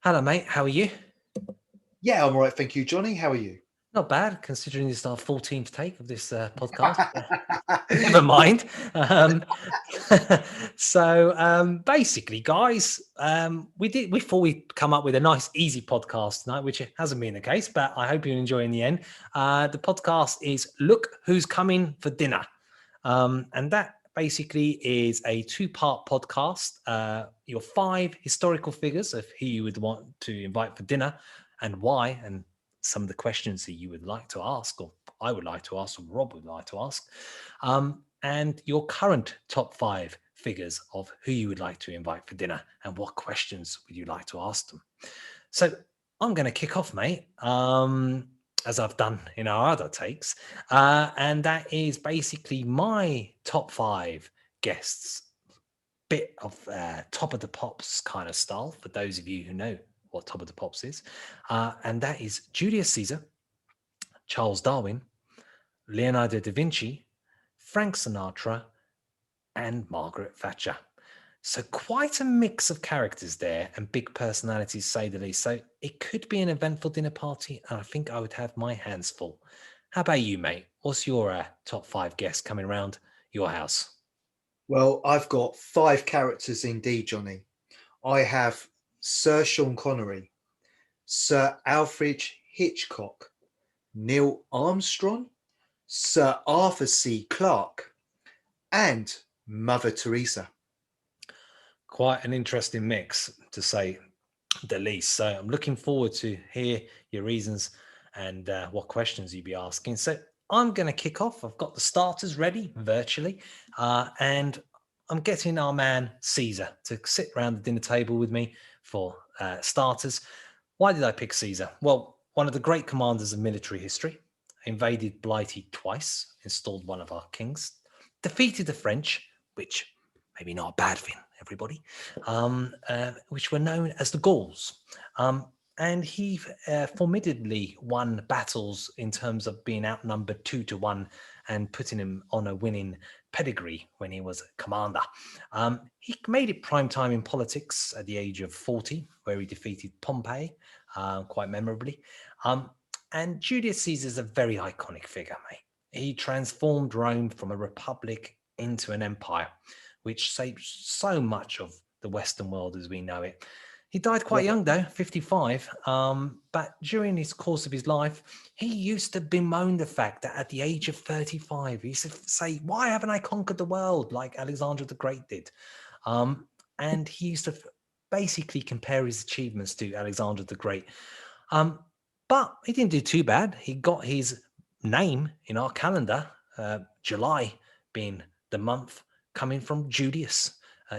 Hello, mate. How are you? Yeah, I'm all right, thank you, Johnny. How are you? Not bad, considering this is our 14th take of this podcast. Never mind. Um, basically, guys, we thought we'd come up with a nice, easy podcast tonight, which hasn't been the case, but I hope you enjoy in the end. The podcast is "Look Who's Coming for Dinner," and that basically is a two-part podcast. Your five historical figures of who you would want to invite for dinner and why, and some of the questions that you would like to ask, or I would like to ask, or Rob would like to ask, and your current top five figures of who you would like to invite for dinner and what questions would you like to ask them. So I'm going to kick off, mate, as I've done in our other takes, and that is basically my top five guests, bit of top of the pops kind of style for those of you who know what top of the pops is, and that is Julius Caesar, Charles Darwin, Leonardo da Vinci, Frank Sinatra, and Margaret Thatcher. So quite a mix of characters there and big personalities, say the least. So it could be an eventful dinner party, and I think I would have my hands full. How about you, mate? What's your top five guests coming around your house? Well, I've got five characters indeed, Johnny. I have Sir Sean Connery, Sir Alfred Hitchcock, Neil Armstrong, Sir Arthur C. Clarke, and Mother Teresa. Quite an interesting mix, to say the least. So I'm looking forward to hear your reasons and what questions you'd be asking. So I'm going to kick off. I've got the starters ready virtually, and I'm getting our man Caesar to sit around the dinner table with me for starters. Why did I pick Caesar? Well, one of the great commanders of military history, invaded Blighty twice, installed one of our kings, defeated the French, which maybe not a bad thing, everybody, which were known as the Gauls. And he formidably won battles in terms of being outnumbered 2-1 and putting him on a winning pedigree when he was a commander. He made it prime time in politics at the age of 40, where he defeated Pompey quite memorably. Um, and Julius Caesar is a very iconic figure, mate. He transformed Rome from a republic into an empire, which shaped so much of the Western world as we know it. He died quite Well, young, though, 55. But during his course of his life, he used to bemoan the fact that at the age of 35, he used to say, "Why haven't I conquered the world like Alexander the Great did?" And he used to basically compare his achievements to Alexander the Great. Um, but he didn't do too bad. He got his name in our calendar, July being the month coming from Julius,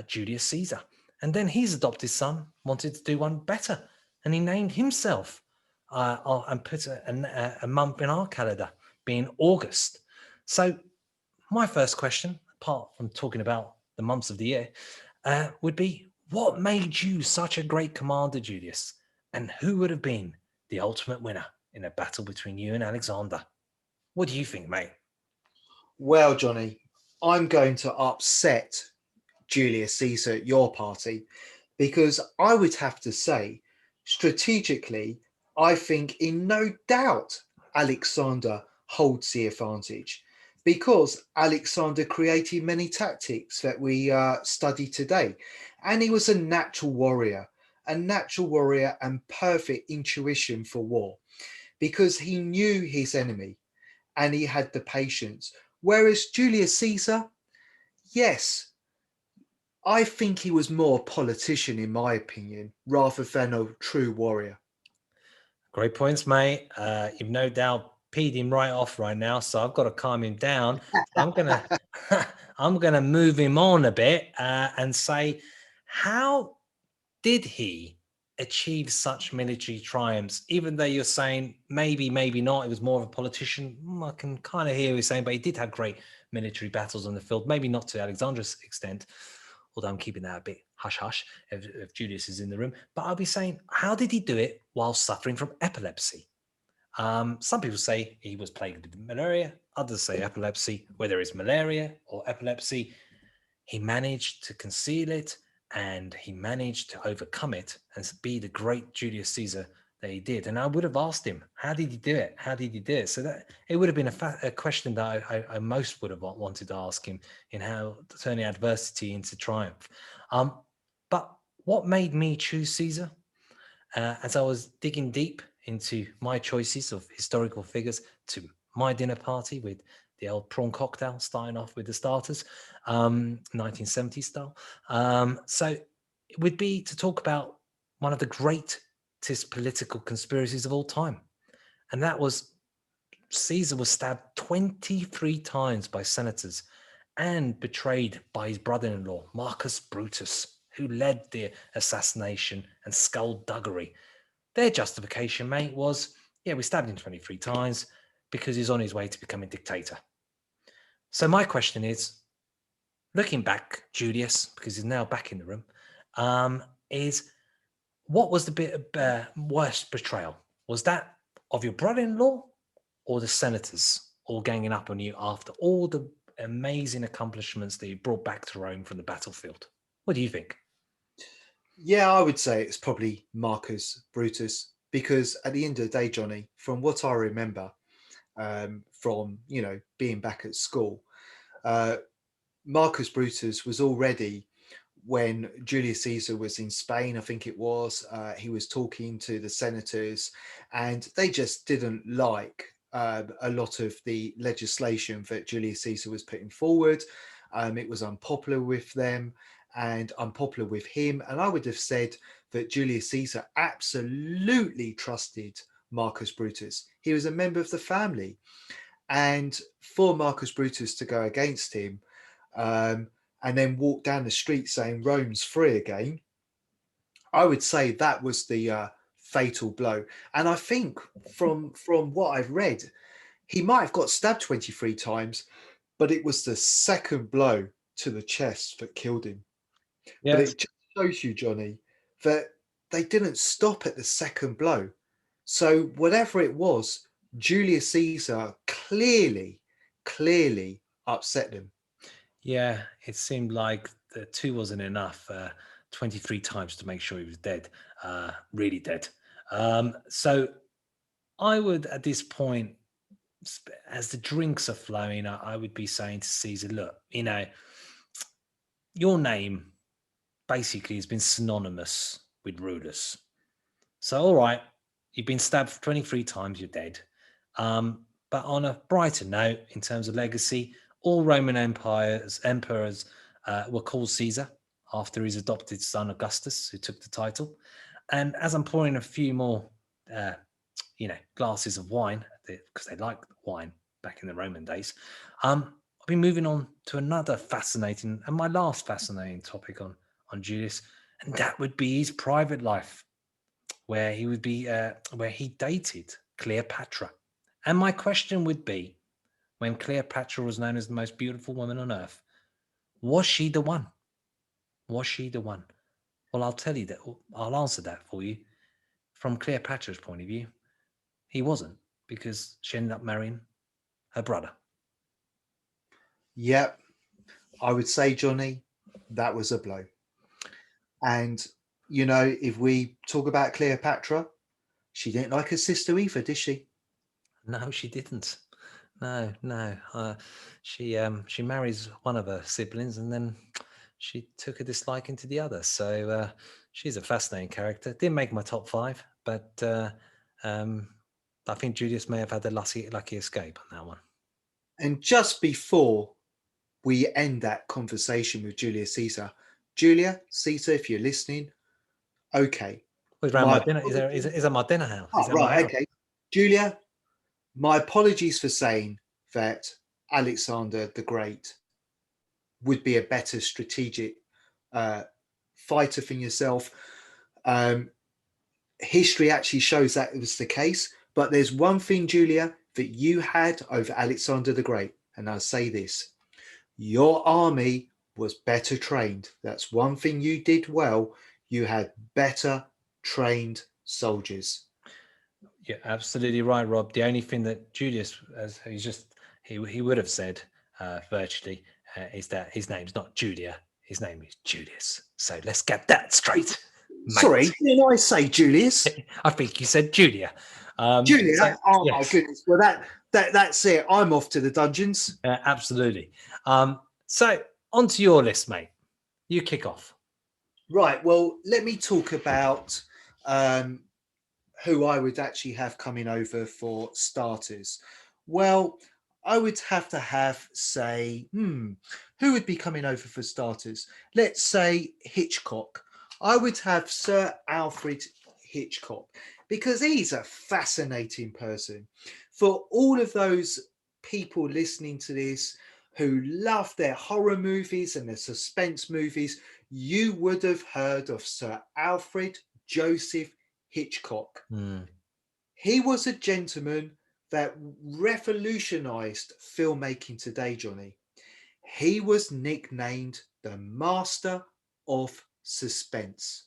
Julius Caesar. And then his adopted son wanted to do one better, and he named himself and put a month in our calendar, being August. So my first question, apart from talking about the months of the year, would be what made you such a great commander, Julius? And who would have been the ultimate winner in a battle between you and Alexander? What do you think, mate? well, Johnny, I'm going to upset Julius Caesar at your party because I would have to say, strategically, I think in no doubt Alexander holds the advantage because Alexander created many tactics that we study today. And he was a natural warrior and perfect intuition for war because he knew his enemy and he had the patience. Whereas Julius Caesar, yes, I think he was more a politician, in my opinion, rather than a true warrior. Great points, mate. You've no doubt peed him right off right now, so I've got to calm him down. So I'm gonna, I'm gonna move him on a bit and say, how did he achieve such military triumphs? Even though you're saying maybe, maybe not, he was more of a politician. I can kind of hear you saying, but he did have great military battles on the field. Maybe not to Alexander's extent, although I'm keeping that a bit hush hush if Julius is in the room. But I'll be saying, how did he do it while suffering from epilepsy? Some people say he was plagued with malaria. Others say epilepsy. Whether it's malaria or epilepsy, he managed to conceal it and he managed to overcome it and be the great Julius Caesar that he did. And I would have asked him, how did he do it? How did he do it? So that it would have been a question that I most would have wanted to ask him, in how turning adversity into triumph. But what made me choose Caesar? As I was digging deep into my choices of historical figures to my dinner party with the old prawn cocktail, starting off with the starters, 1970s style. So it would be to talk about one of the greatest political conspiracies of all time. And that was Caesar was stabbed 23 times by senators and betrayed by his brother-in-law, Marcus Brutus, who led the assassination and skullduggery. Their justification, mate, was, yeah, we stabbed him 23 times because he's on his way to becoming dictator. So my question is, looking back, Julius, because he's now back in the room, is what was the worst betrayal? Was that of your brother-in-law or the senators all ganging up on you after all the amazing accomplishments that you brought back to Rome from the battlefield? What do you think? Yeah, I would say it's probably Marcus Brutus, because at the end of the day, Johnny, from what I remember, from being back at school, uh, Marcus Brutus was already, when Julius Caesar was in Spain, I think it was, he was talking to the senators, and they just didn't like a lot of the legislation that Julius Caesar was putting forward. It was unpopular with them and unpopular with him. And I would have said that Julius Caesar absolutely trusted Marcus Brutus. He was a member of the family. And for Marcus Brutus to go against him, and then walk down the street saying Rome's free again, I would say that was the fatal blow. And I think from what I've read, he might have got stabbed 23 times, but it was the second blow to the chest that killed him. But Yes. it just shows you, Johnny, that they didn't stop at the second blow. So whatever it was, Julius Caesar clearly upset them. Yeah, it seemed like the two wasn't enough. 23 times to make sure he was dead, really dead. So I would, at this point, as the drinks are flowing, I would be saying to Caesar, look, your name basically has been synonymous with rulers. So, all right, you've been stabbed 23 times, you're dead. But on a brighter note, in terms of legacy, all Roman emperors were called Caesar after his adopted son Augustus, who took the title. And as I'm pouring a few more, glasses of wine, because they liked wine back in the Roman days, I'll be moving on to another fascinating and my last fascinating topic on Julius, and that would be his private life, where he dated Cleopatra. And my question would be, when Cleopatra was known as the most beautiful woman on earth, was she the one? Was she the one? Well, I'll tell you that. I'll answer that for you. From Cleopatra's point of view, he wasn't, because she ended up marrying her brother. Yep, I would say, Johnny, that was a blow. And, if we talk about Cleopatra, she didn't like her sister either, did she? No, she didn't. No. She marries one of her siblings, and then she took a disliking to the other. So she's a fascinating character. Didn't make my top five, but I think Julius may have had a lucky escape on that one. And just before we end that conversation with Julius Caesar, Julia, Caesar, if you're listening, okay. Was around my dinner? Is that my dinner house? Is Oh, that my right, house? okay. Julia, my apologies for saying that Alexander the Great would be a better strategic fighter than yourself. History actually shows that it was the case. But there's one thing, Julia, that you had over Alexander the Great. And I'll say this: your army was better trained. That's one thing you did well. You had better trained soldiers. You're absolutely right, Rob. The only thing that Julius, as he would have said virtually, is that his name's not Julia. His name is Julius So let's get that straight. Mate. Sorry, didn't I say Julius? I think you said Julia. Julia? So, Oh yes, my goodness. Well, that's it. I'm off to the dungeons. absolutely. So onto your list, mate. You kick off. Right. Well, let me talk about who I would actually have coming over for starters. Well, I would have to have, say, who would be coming over for starters? Let's say Hitchcock. I would have Sir Alfred Hitchcock because he's a fascinating person. For all of those people listening to this who love their horror movies and their suspense movies, you would have heard of Sir Alfred Joseph Hitchcock. He was a gentleman that revolutionized filmmaking today, Johnny. He was nicknamed the Master of Suspense.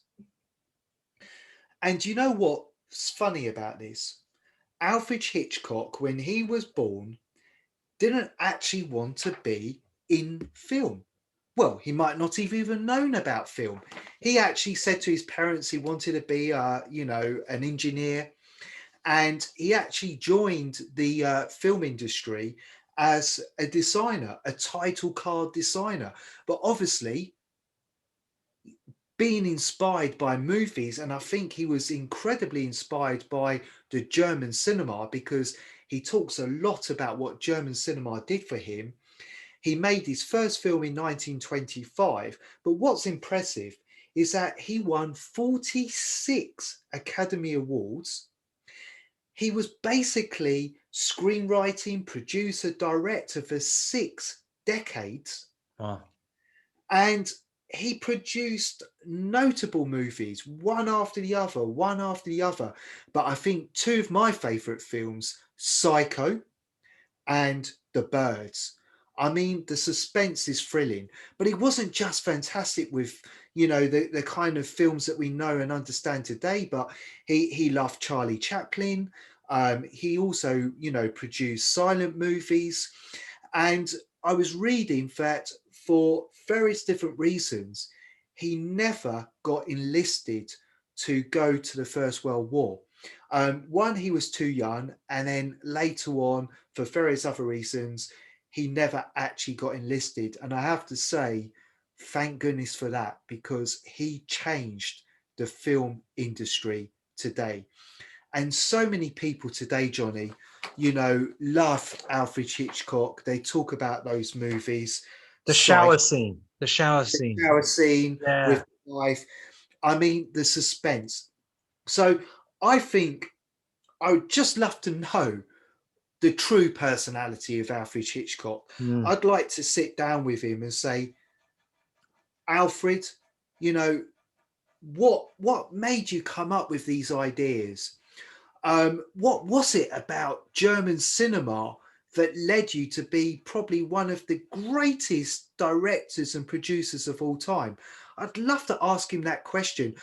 And you know what's funny about this? Alfred Hitchcock, when he was born, didn't actually want to be in film. Well, he might not have even known about film. He actually said to his parents he wanted to be, an engineer. And he actually joined the film industry as a designer, a title card designer. But obviously, being inspired by movies, and I think he was incredibly inspired by the German cinema because he talks a lot about what German cinema did for him. He made his first film in 1925, but what's impressive is that he won 46 Academy Awards. He was basically screenwriting, producer, director for 6 decades. Wow. And he produced notable movies, one after the other, one after the other. But I think 2 of my favorite films, Psycho and The Birds. I mean, the suspense is thrilling, but it wasn't just fantastic with, the kind of films that we know and understand today, but he loved Charlie Chaplin. He also, produced silent movies. And I was reading that for various different reasons, he never got enlisted to go to the First World War. One, he was too young, and then later on, for various other reasons, he never actually got enlisted. And I have to say, thank goodness for that, because he changed the film industry today. And so many people today, Johnny, love Alfred Hitchcock. They talk about those movies. The shower scene. The shower The scene. shower scene Yeah. with life. I mean, the suspense. So I think I would just love to know the true personality of Alfred Hitchcock. I'd like to sit down with him and say, Alfred, what made you come up with these ideas? What was it about German cinema that led you to be probably one of the greatest directors and producers of all time? I'd love to ask him that question.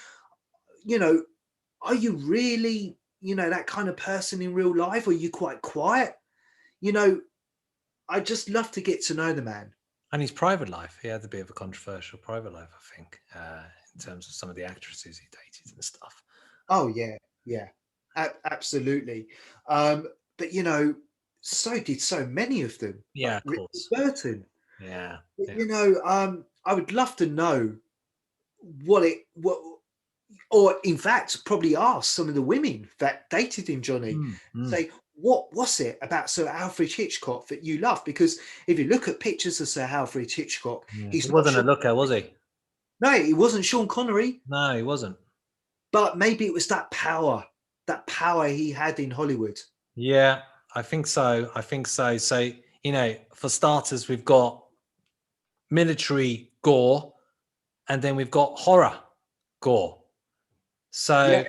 Are you really, that kind of person in real life? Or are you quite quiet? I just love to get to know the man. And his private life. He had a bit of a controversial private life, I think, in terms of some of the actresses he dated and stuff. Oh, yeah. Absolutely. But, so did so many of them. Yeah, like of Richard course. Burton. Yeah. I would love to know or in fact, probably ask some of the women that dated him, Johnny, say, what was it about Sir Alfred Hitchcock that you love? Because if you look at pictures of Sir Alfred Hitchcock, He wasn't a looker, was he? No, he wasn't Sean Connery. No, he wasn't. But maybe it was that power he had in Hollywood. Yeah, I think so. So, for starters, we've got military gore, and then we've got horror gore. So, Yeah.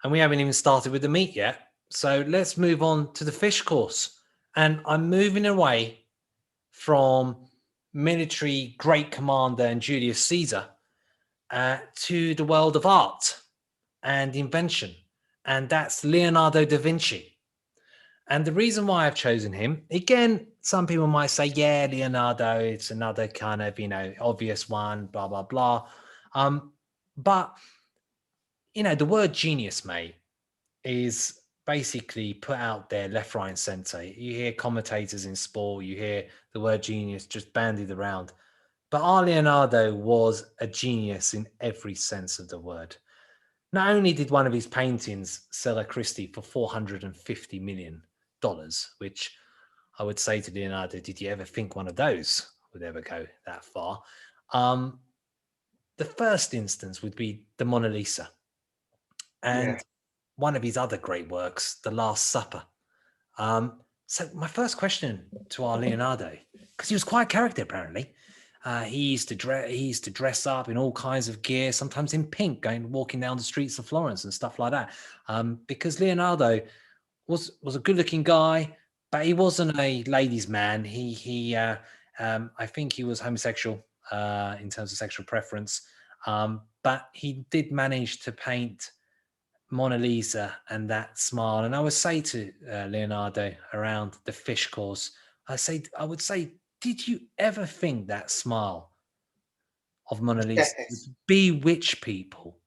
And we haven't even started with the meat yet. So let's move on to the fish course. And I'm moving away from military great commander and Julius Caesar to the world of art and invention. And that's Leonardo da Vinci. And the reason why I've chosen him, again, some people might say, yeah, Leonardo, it's another kind of, obvious one, blah, blah, blah. But the word genius, mate, is basically put out there left, right, and center. You hear commentators in sport, you hear the word genius just bandied around. But our Leonardo was a genius in every sense of the word. Not only did one of his paintings sell at Christie for $450 million, which I would say to Leonardo, did you ever think one of those would ever go that far? The first instance would be the Mona Lisa. And Yeah. one of his other great works, The Last Supper. So my first question to our Leonardo, because he was quite a character apparently. He used to dress up in all kinds of gear, sometimes in pink, walking down the streets of Florence and stuff like that. Because Leonardo was a good-looking guy, but he wasn't a ladies' man. I think he was homosexual in terms of sexual preference, but he did manage to paint Mona Lisa and that smile. And I would say to Leonardo around the fish course, I would say, did you ever think that smile of Mona Lisa would Yes. bewitch people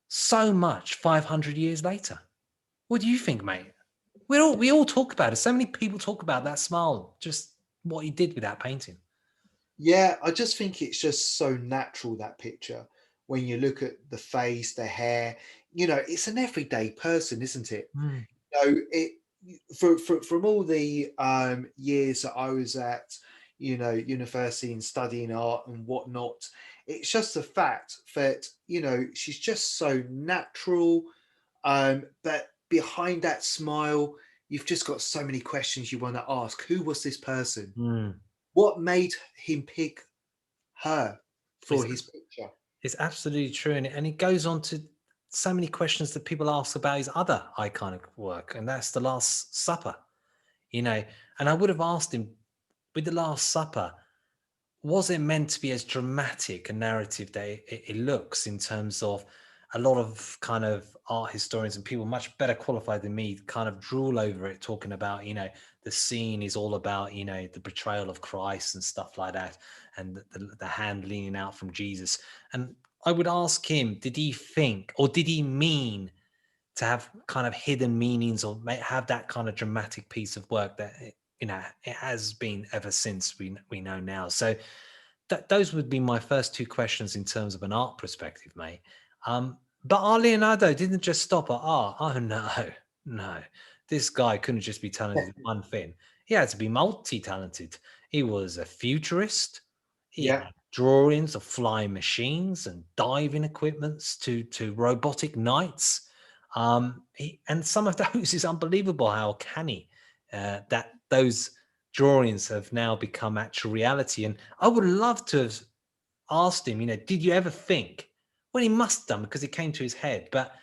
so much 500 years later? What do you think, mate? We all talk about it. So many people talk about that smile, just what he did with that painting. Yeah, I just think it's just so natural, that picture. When you look at the face, the hair, it's an everyday person, isn't it? Mm, It from all the years that I was at, university and studying art and whatnot, it's just the fact that she's just so natural. But behind that smile, you've just got so many questions you want to ask. Who was this person? mm. What made him pick her for It's, his picture? it's absolutely true. And it goes on to so many questions that people ask about his other iconic work, and that's The Last Supper. you know. And I would have asked him, with The Last Supper, was it meant to be as dramatic a narrative that it looks, in terms of a lot of kind of art historians and people much better qualified than me kind of drool over it, talking about, the scene is all about, the betrayal of Christ and stuff like that, and the hand leaning out from Jesus. And I would ask him, did he think, or did he mean to have kind of hidden meanings, or have that kind of dramatic piece of work that it has been ever since we know now. So those would be my first two questions in terms of an art perspective, mate. But our Leonardo didn't just stop at art. Oh no, no, this guy couldn't just be talented at one thing. He had to be multi-talented. He was a futurist. He Yeah, had drawings of flying machines and diving equipments to robotic knights. And some of those is unbelievable how canny that those drawings have now become actual reality. And I would love to have asked him, did you ever think? Well, he must have done, because it came to his head. But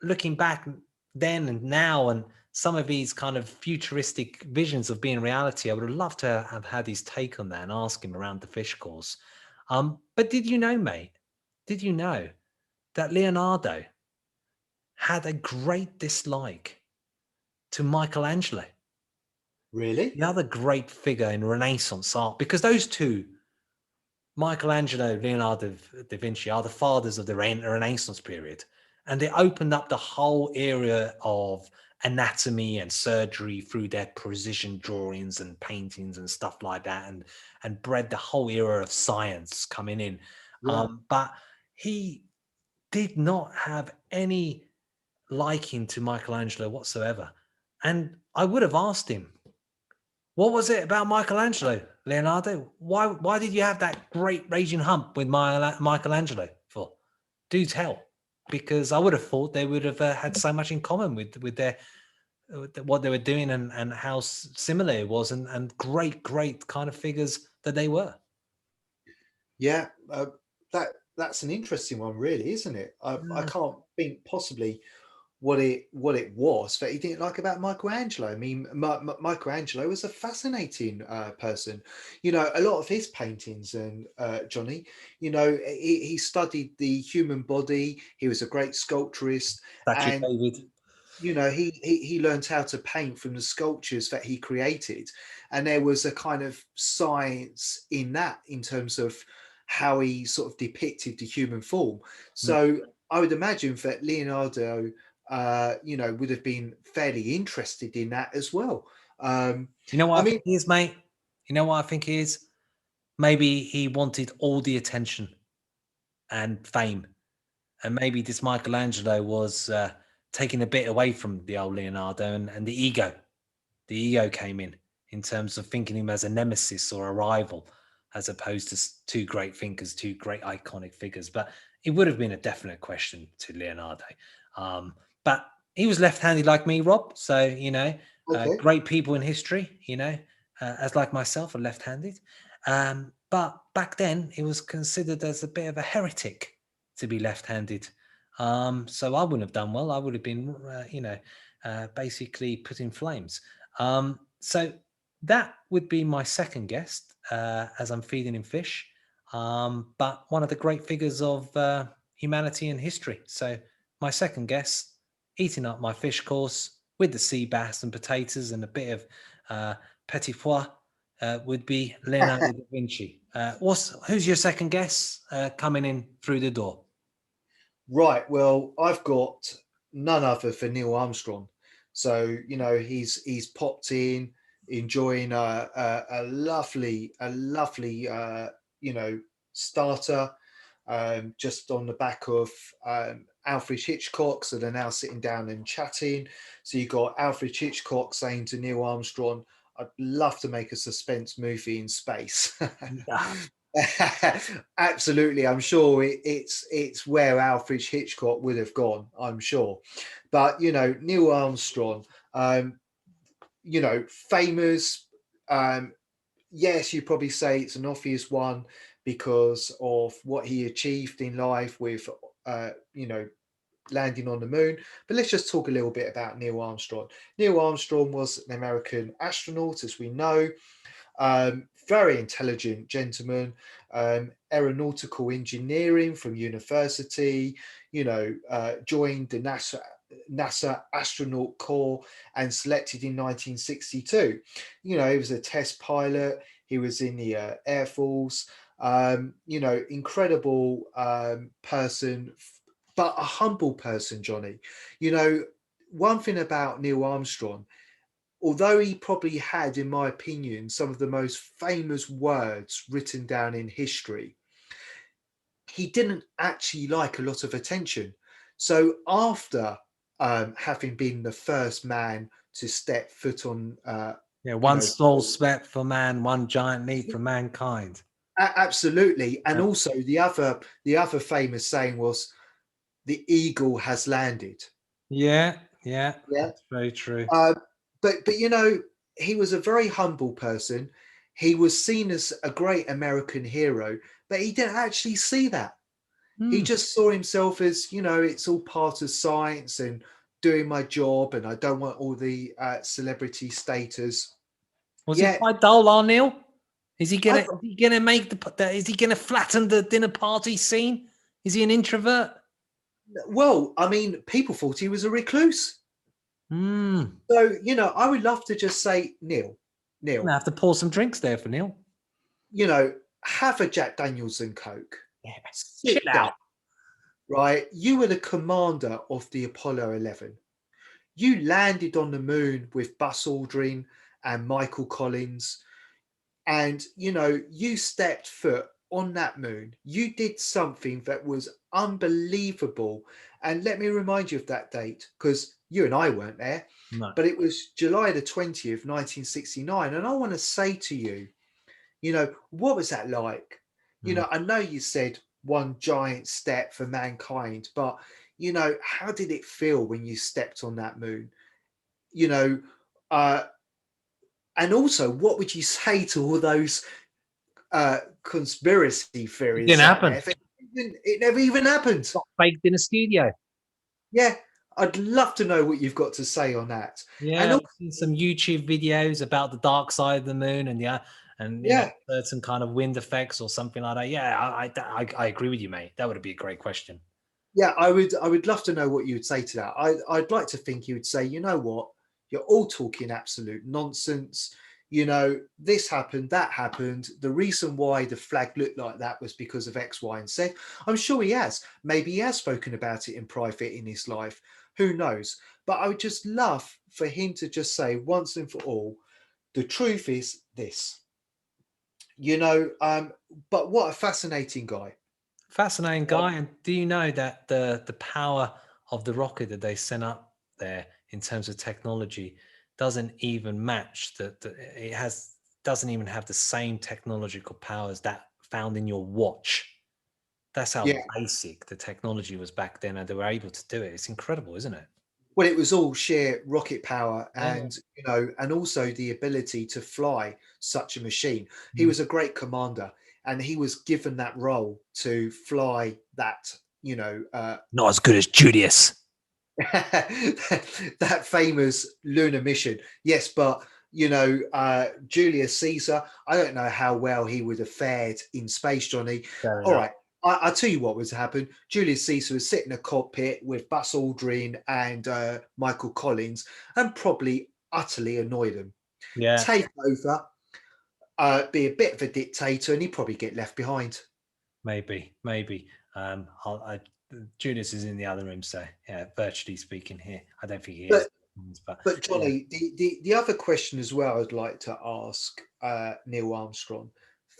looking back then and now, and some of these kind of futuristic visions of being reality, I would have loved to have had his take on that and ask him around the fish course. But did you know, mate? Did you know that Leonardo had a great dislike to Michelangelo, really? the other great figure in Renaissance art? Because those two, Michelangelo, Leonardo da Vinci, are the fathers of the Renaissance period. And they opened up the whole area of anatomy and surgery through their precision drawings and paintings and stuff like that, and bred the whole era of science coming in. Yeah. But he did not have any liking to Michelangelo whatsoever. And I would have asked him, what was it about Michelangelo, Leonardo? Why did you have that great raging hump with Michelangelo for? Do tell, because I would have thought they would have had so much in common with their what they were doing, and how similar it was, and great kind of figures that they were. Yeah, that's an interesting one, really, isn't it? I Mm, can't think possibly what it was that he didn't like about Michelangelo. I mean, Michelangelo was a fascinating person. A lot of his paintings, and Johnny, he studied the human body. He was a great sculpturist, Statue of and David. he learned how to paint from the sculptures that he created, and there was a kind of science in that, in terms of how he sort of depicted the human form. Mm. So I would imagine that Leonardo, would have been fairly interested in that as well. You know I what I mean, think it is, mate? You know what I think it is? Maybe he wanted all the attention and fame. And maybe this Michelangelo was taking a bit away from the old Leonardo, and the ego. The ego came in terms of thinking him as a nemesis or a rival, as opposed to two great thinkers, two great iconic figures. But it would have been a definite question to Leonardo. But he was left-handed like me, Rob. So okay. great people in history, as like myself, are left-handed. But back then, it was considered as a bit of a heretic to be left-handed. So I wouldn't have done well. I would have been, basically put in flames. So that would be my second guest, as I'm feeding him fish. But one of the great figures of humanity and history. So my second guest, eating up my fish course with the sea bass and potatoes and a bit of petit pois, would be Leonardo da Vinci. Who's your second guest coming in through the door? Right. Well, I've got none other than Neil Armstrong. So he's popped in, enjoying a lovely starter, just on the back of Alfred Hitchcock. So they're now sitting down and chatting. So you got Alfred Hitchcock saying to Neil Armstrong, "I'd love to make a suspense movie in space." Yeah. Absolutely, I'm sure it's where Alfred Hitchcock would have gone. I'm sure, but Neil Armstrong, famous. Yes, you probably say it's an obvious one because of what he achieved in life with, uh, you know, landing on the moon. But let's just talk a little bit about Neil Armstrong. Neil Armstrong was an American astronaut, as we know. Very intelligent gentleman, aeronautical engineering from university, joined the NASA astronaut corps and selected in 1962. He was a test pilot. He was in the Air Force. Incredible person, but a humble person, Johnny. One thing about Neil Armstrong, although he probably had, in my opinion, some of the most famous words written down in history, he didn't actually like a lot of attention. So after having been the first man to step foot on, Yeah, you one know, small step for man, one giant leap for mankind. absolutely, and Yeah, also the other famous saying was, "The eagle has landed." yeah, Yeah. that's very true. Uh, but he was a very humble person. He was seen as a great American hero, but he didn't actually see that. He Hmm. just saw himself as, it's all part of science and doing my job, and I don't want all the celebrity status. Was he Yeah, quite dull, Arneil? Is he I, gonna is he gonna make is he gonna flatten the dinner party scene? Is he an introvert? well, I mean, people thought he was a recluse. Hmm. So, I would love to just say, Neil, Gonna have to pour some drinks there for Neil. have a Jack Daniels and Coke. Yeah. Chill Sit down, out. right? You were the commander of the Apollo 11. You landed on the moon with Buzz Aldrin and Michael Collins, and you stepped foot on that moon. You did something that was unbelievable. And let me remind you of that date, because you and I weren't there, No. but it was July the 20th, 1969. And I want to say to you, what was that like? Mm. I know you said one giant step for mankind, but how did it feel when you stepped on that moon? you know uh and also, what would you say to all those conspiracy It theories didn't out there? happen. If it never even happened. Got baked in a studio. Yeah, I'd love to know what you've got to say on that. And Yeah, I've seen some YouTube videos about the dark side of the moon, and yeah, certain kind of wind effects or something like that. Yeah, I agree with you, mate. That would be a great question. yeah, I would love to know what you would say to that. I'd like to think you would say, you know what, you're all talking absolute nonsense. this happened, that happened. The reason why the flag looked like that was because of X, Y, and Z. I'm sure he has. Maybe he has spoken about it in private in his life. Who knows? But I would just love for him to just say once and for all, the truth is this. But what a fascinating guy. Fascinating guy. And do you know that the power of the rocket that they sent up there in terms of technology doesn't even match doesn't even have the same technological powers that found in your watch. That's how Yeah. basic the technology was back then, and they were able to do it. It's incredible, isn't it? Well, it was all sheer rocket power Yeah. and also the ability to fly such a machine. He Mm. was a great commander and he was given that role to fly that, Not as good as Julius. that famous lunar mission. Yes, but Julius Caesar, I don't know how well he would have fared in space, Johnny. Fair All enough. right. I'll tell you what was to happen. Julius Caesar was sitting in a cockpit with Buzz Aldrin and Michael Collins and probably utterly annoyed them. Yeah, Take over, be a bit of a dictator, and he'd probably get left behind. maybe. Julius is in the other room, so yeah, virtually speaking here, I don't think he is. But But But yeah. Johnny, the other question as well I'd like to ask Neil Armstrong,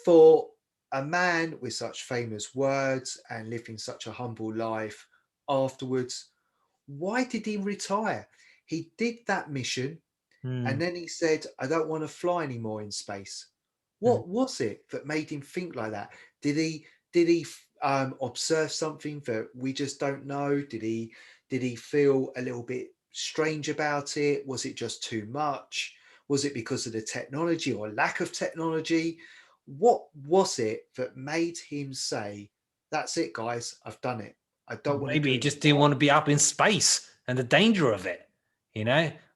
for a man with such famous words and living such a humble life afterwards, why did he retire? He did that mission Hmm, and then he said, I don't want to fly anymore in space. hmm. What was it that made him think like that? Did he observe something that we just don't know? Did he feel a little bit strange about it? Was it just too much? Was it because of the technology or lack of technology? What was it that made him say, "That's it, guys, I've done it. I don't want to Maybe do he it"? just didn't want to be up in space and the danger of it.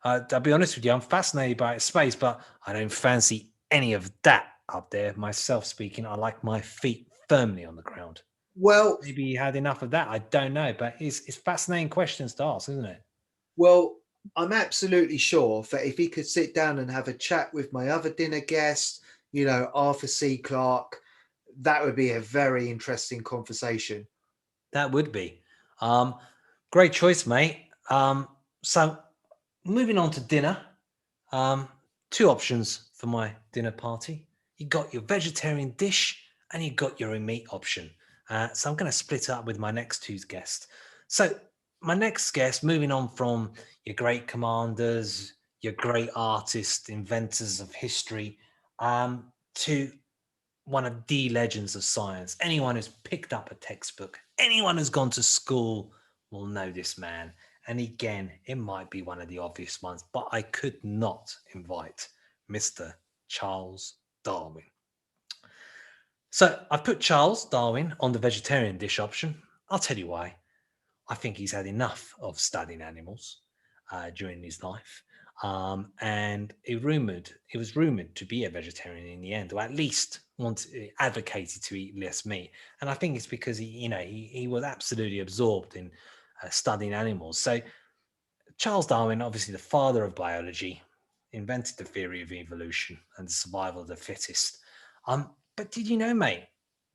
I'll be honest with you, I'm fascinated by space, but I don't fancy any of that up there. Myself speaking, I like my feet firmly on the ground. Well, Maybe he had enough of that. I don't know, but it's fascinating questions to ask, isn't it? Well, I'm absolutely sure that if he could sit down and have a chat with my other dinner guest, Arthur C. Clarke, that would be a very interesting conversation. That would be. Um, Great choice, mate. So moving on to dinner. Um, Two options for my dinner party. You got your vegetarian dish and you got your meat option. So I'm going to split up with my next two guests. So my next guest, moving on from your great commanders, your great artists, inventors of history, to one of the legends of science. Anyone who's picked up a textbook, anyone who's gone to school will know this man. And again, it might be one of the obvious ones, but I could not invite Mr. Charles Darwin. So I've put Charles Darwin on the vegetarian dish option. I'll tell you why. I think he's had enough of studying animals during his life. And it was rumored to be a vegetarian in the end, or at least advocated to eat less meat. And I think it's because he was absolutely absorbed in studying animals. So Charles Darwin, obviously the father of biology, invented the theory of evolution and the survival of the fittest. But did you know, mate,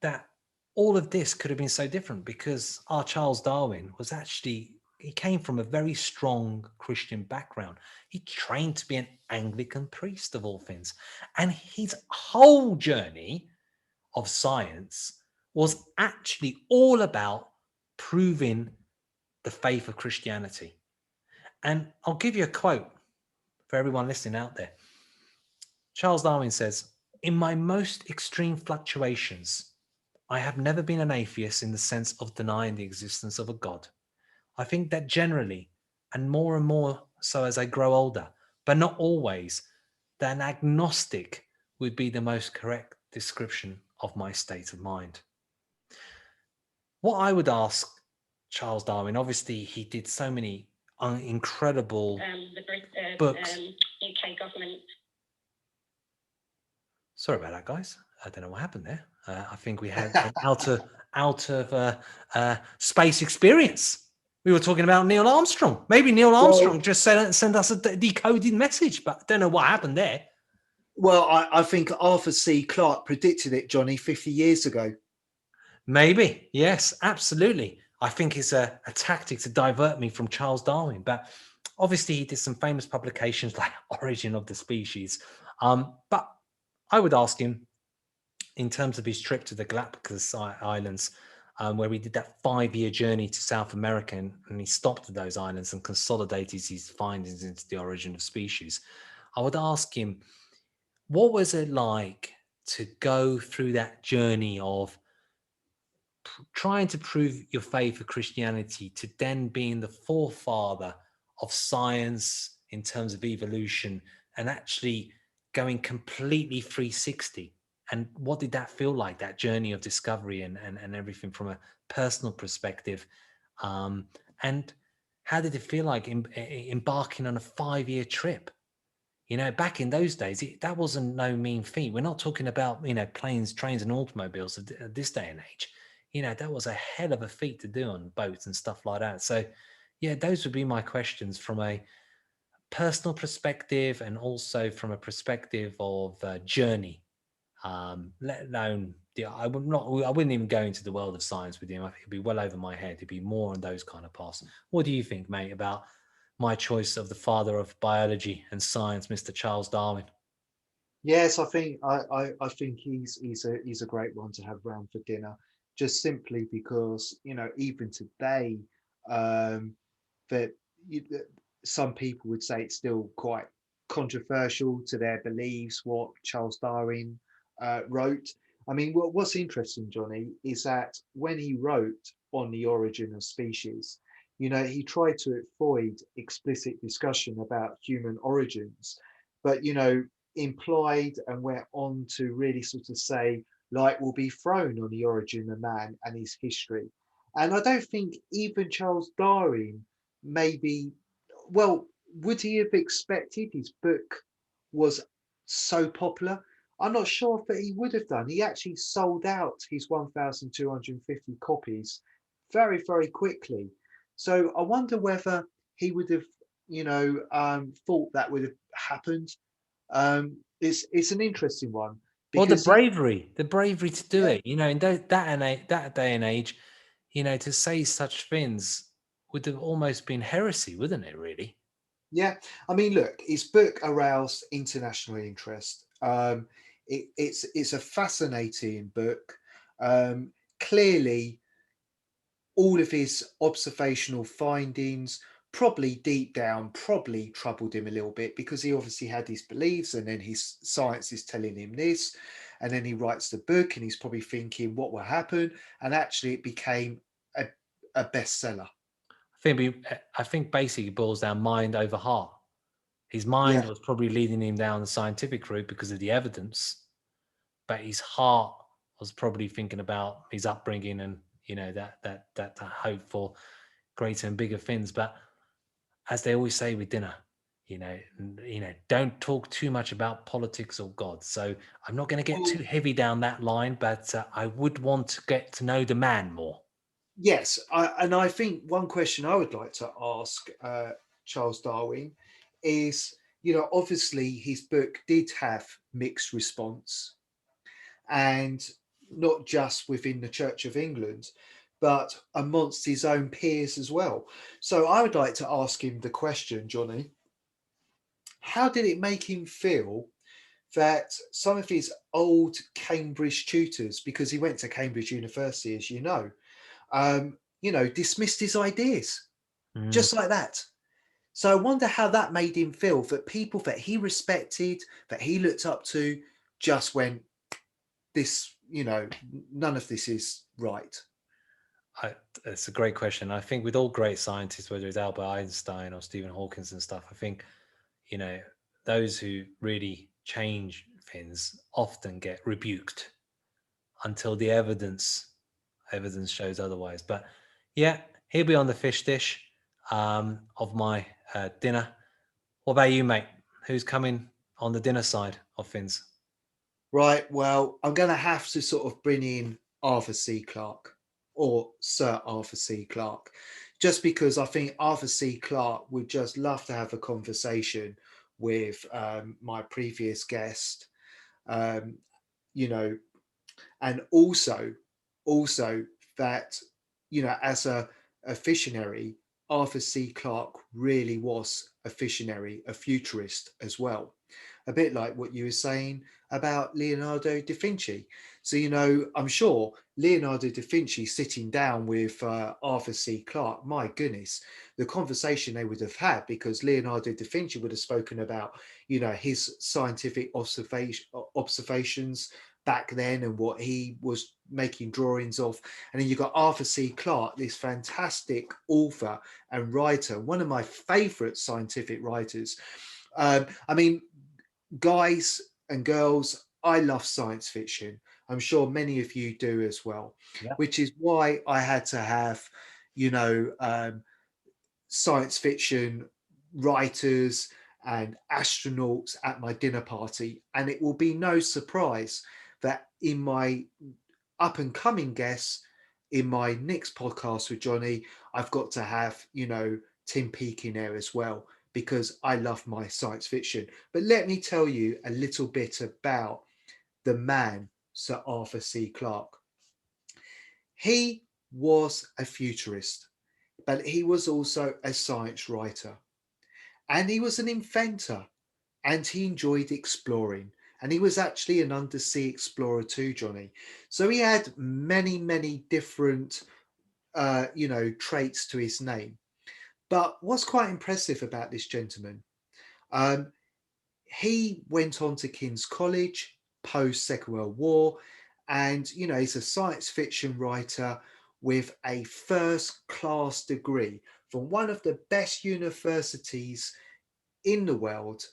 that all of this could have been so different because our Charles Darwin he came from a very strong Christian background. He trained to be an Anglican priest of all things. And his whole journey of science was actually all about proving the faith of Christianity. And I'll give you a quote for everyone listening out there. Charles Darwin says, "In my most extreme fluctuations, I have never been an atheist in the sense of denying the existence of a God. I think that generally, and more so as I grow older, but not always, that an agnostic would be the most correct description of my state of mind." What I would ask Charles Darwin, obviously, he did so many incredible books. UK government. Sorry about that, guys. I don't know what happened there. I think we had an out of space experience. We were talking about Neil Armstrong. Maybe Neil Armstrong just sent us a decoded message, but I don't know what happened there. Well, I think Arthur C. Clarke predicted it, Johnny, 50 years ago. Maybe. Yes, absolutely. I think it's a tactic to divert me from Charles Darwin. But obviously, he did some famous publications like Origin of the Species. But I would ask him, in terms of his trip to the Galapagos Islands, where he did that 5-year journey to South America, and he stopped at those islands and consolidated his findings into the origin of species. I would ask him, what was it like to go through that journey of trying to prove your faith for Christianity to then being the forefather of science in terms of evolution and actually going completely 360? And what did that feel like, that journey of discovery and everything from a personal perspective? Um, and how did it feel like embarking on a 5-year trip? You know, back in those days, that wasn't no mean feat. We're not talking about, planes, trains, and automobiles at this day and age. That was a hell of a feat to do on boats and stuff like that. So, yeah, those would be my questions from a personal perspective and also from a perspective of journey. Let alone, I wouldn't even go into the world of science with him. I think it'd be well over my head. It'd be more on those kind of paths. What do you think, mate, about my choice of the father of biology and science, Mr. Charles Darwin? Yes, I think he's a great one to have round for dinner, just simply because even today, um, that that some people would say it's still quite controversial to their beliefs what Charles Darwin wrote. I mean, what's interesting, Johnny, is that when he wrote on the origin of species, he tried to avoid explicit discussion about human origins, but implied and went on to really sort of say light will be thrown on the origin of man and his history. And I don't think even Charles Darwin maybe, well, would he have expected his book was so popular? I'm not sure that he would have done. He actually sold out his 1,250 copies very, very quickly. So I wonder whether he would have, thought that would have happened. It's an interesting one Or because he, the bravery to do yeah, it, in that day and age, to say such things would have almost been heresy, wouldn't it, really? yeah. I mean, look, his book aroused international interest. It's a fascinating book. Clearly, all of his observational findings probably deep down probably troubled him a little bit because he obviously had his beliefs and then his science is telling him this, and then he writes the book and he's probably thinking what will happen, and actually it became a, a bestseller. I think basically it boils down mind over heart. His mind Yeah, was probably leading him down the scientific route because of the evidence, but his heart was probably thinking about his upbringing and that hope for greater and bigger things. But as they always say with dinner, don't talk too much about politics or God. So I'm not going to get well, too heavy down that line, but I would want to get to know the man more. yes, and I think one question I would like to ask Charles Darwin is, obviously his book did have mixed response, and not just within the Church of England, but amongst his own peers as well. So I would like to ask him the question, Johnny, how did it make him feel that some of his old Cambridge tutors, because he went to Cambridge University, as dismissed his ideas Mm. just like that? So I wonder how that made him feel that people that he respected, that he looked up to, just went, this, none of this is right. It's a great question. I think with all great scientists, whether it's Albert Einstein or Stephen Hawkins and stuff, I think you know those who really change things often get rebuked until the evidence shows otherwise. But yeah, he'll be on the fish dish of my dinner. What about you, mate? Who's coming on the dinner side of things? Right. Well, I'm going to have to sort of bring in Arthur C. Clarke, or Sir Arthur C. Clarke, just because I think Arthur C. Clarke would just love to have a conversation with my previous guest, um, you know, and also that, as a visionary, Arthur C. Clarke really was a visionary, a futurist as well. A bit like what you were saying about Leonardo da Vinci. So, I'm sure Leonardo da Vinci sitting down with Arthur C. Clarke, my goodness, the conversation they would have had, because Leonardo da Vinci would have spoken about, his scientific observations back then and what he was making drawings of. And then you've got Arthur C. Clarke, this fantastic author and writer, one of my favorite scientific writers. I mean, guys and girls, I love science fiction. I'm sure many of you do as well, Yeah. which is why I had to have, science fiction writers and astronauts at my dinner party. And it will be no surprise that in my up and coming guests, in my next podcast with Johnny, I've got to have, Tim Peake in there as well, because I love my science fiction. But let me tell you a little bit about the man, Sir Arthur C. Clarke. He was a futurist, but he was also a science writer, and he was an inventor, and he enjoyed exploring. And he was actually an undersea explorer too, Johnny. So he had many, many different, traits to his name. But what's quite impressive about this gentleman, um, he went on to King's College post Second World War, and he's a science fiction writer with a first class degree from one of the best universities in the world,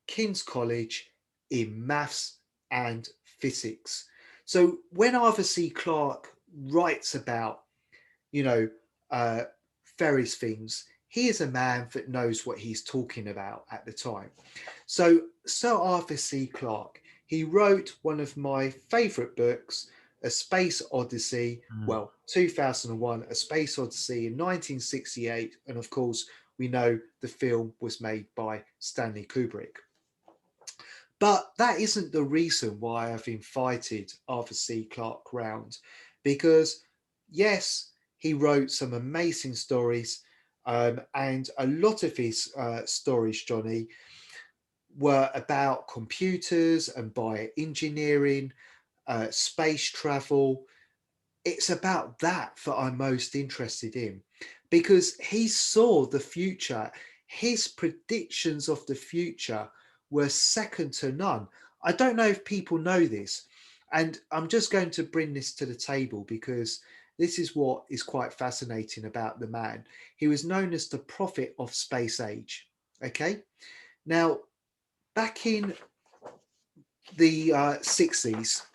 King's College, in maths and physics. So when Arthur C. Clarke writes about, you know, uh, various things, he is a man that knows what he's talking about at the time. So Sir Arthur C. Clarke, he wrote one of my favourite books, A Space Odyssey, 2001, A Space Odyssey in 1968. And of course, we know the film was made by Stanley Kubrick. But that isn't the reason why I've invited Arthur C. Clarke round, because yes, he wrote some amazing stories, and a lot of his stories, Johnny, were about computers and bioengineering, space travel. It's about that I'm most interested in, because he saw the future. His predictions of the future were second to none. I don't know if people know this, and I'm just going to bring this to the table because this is what is quite fascinating about the man. He was known as the prophet of space age. Okay, now back in the 60s,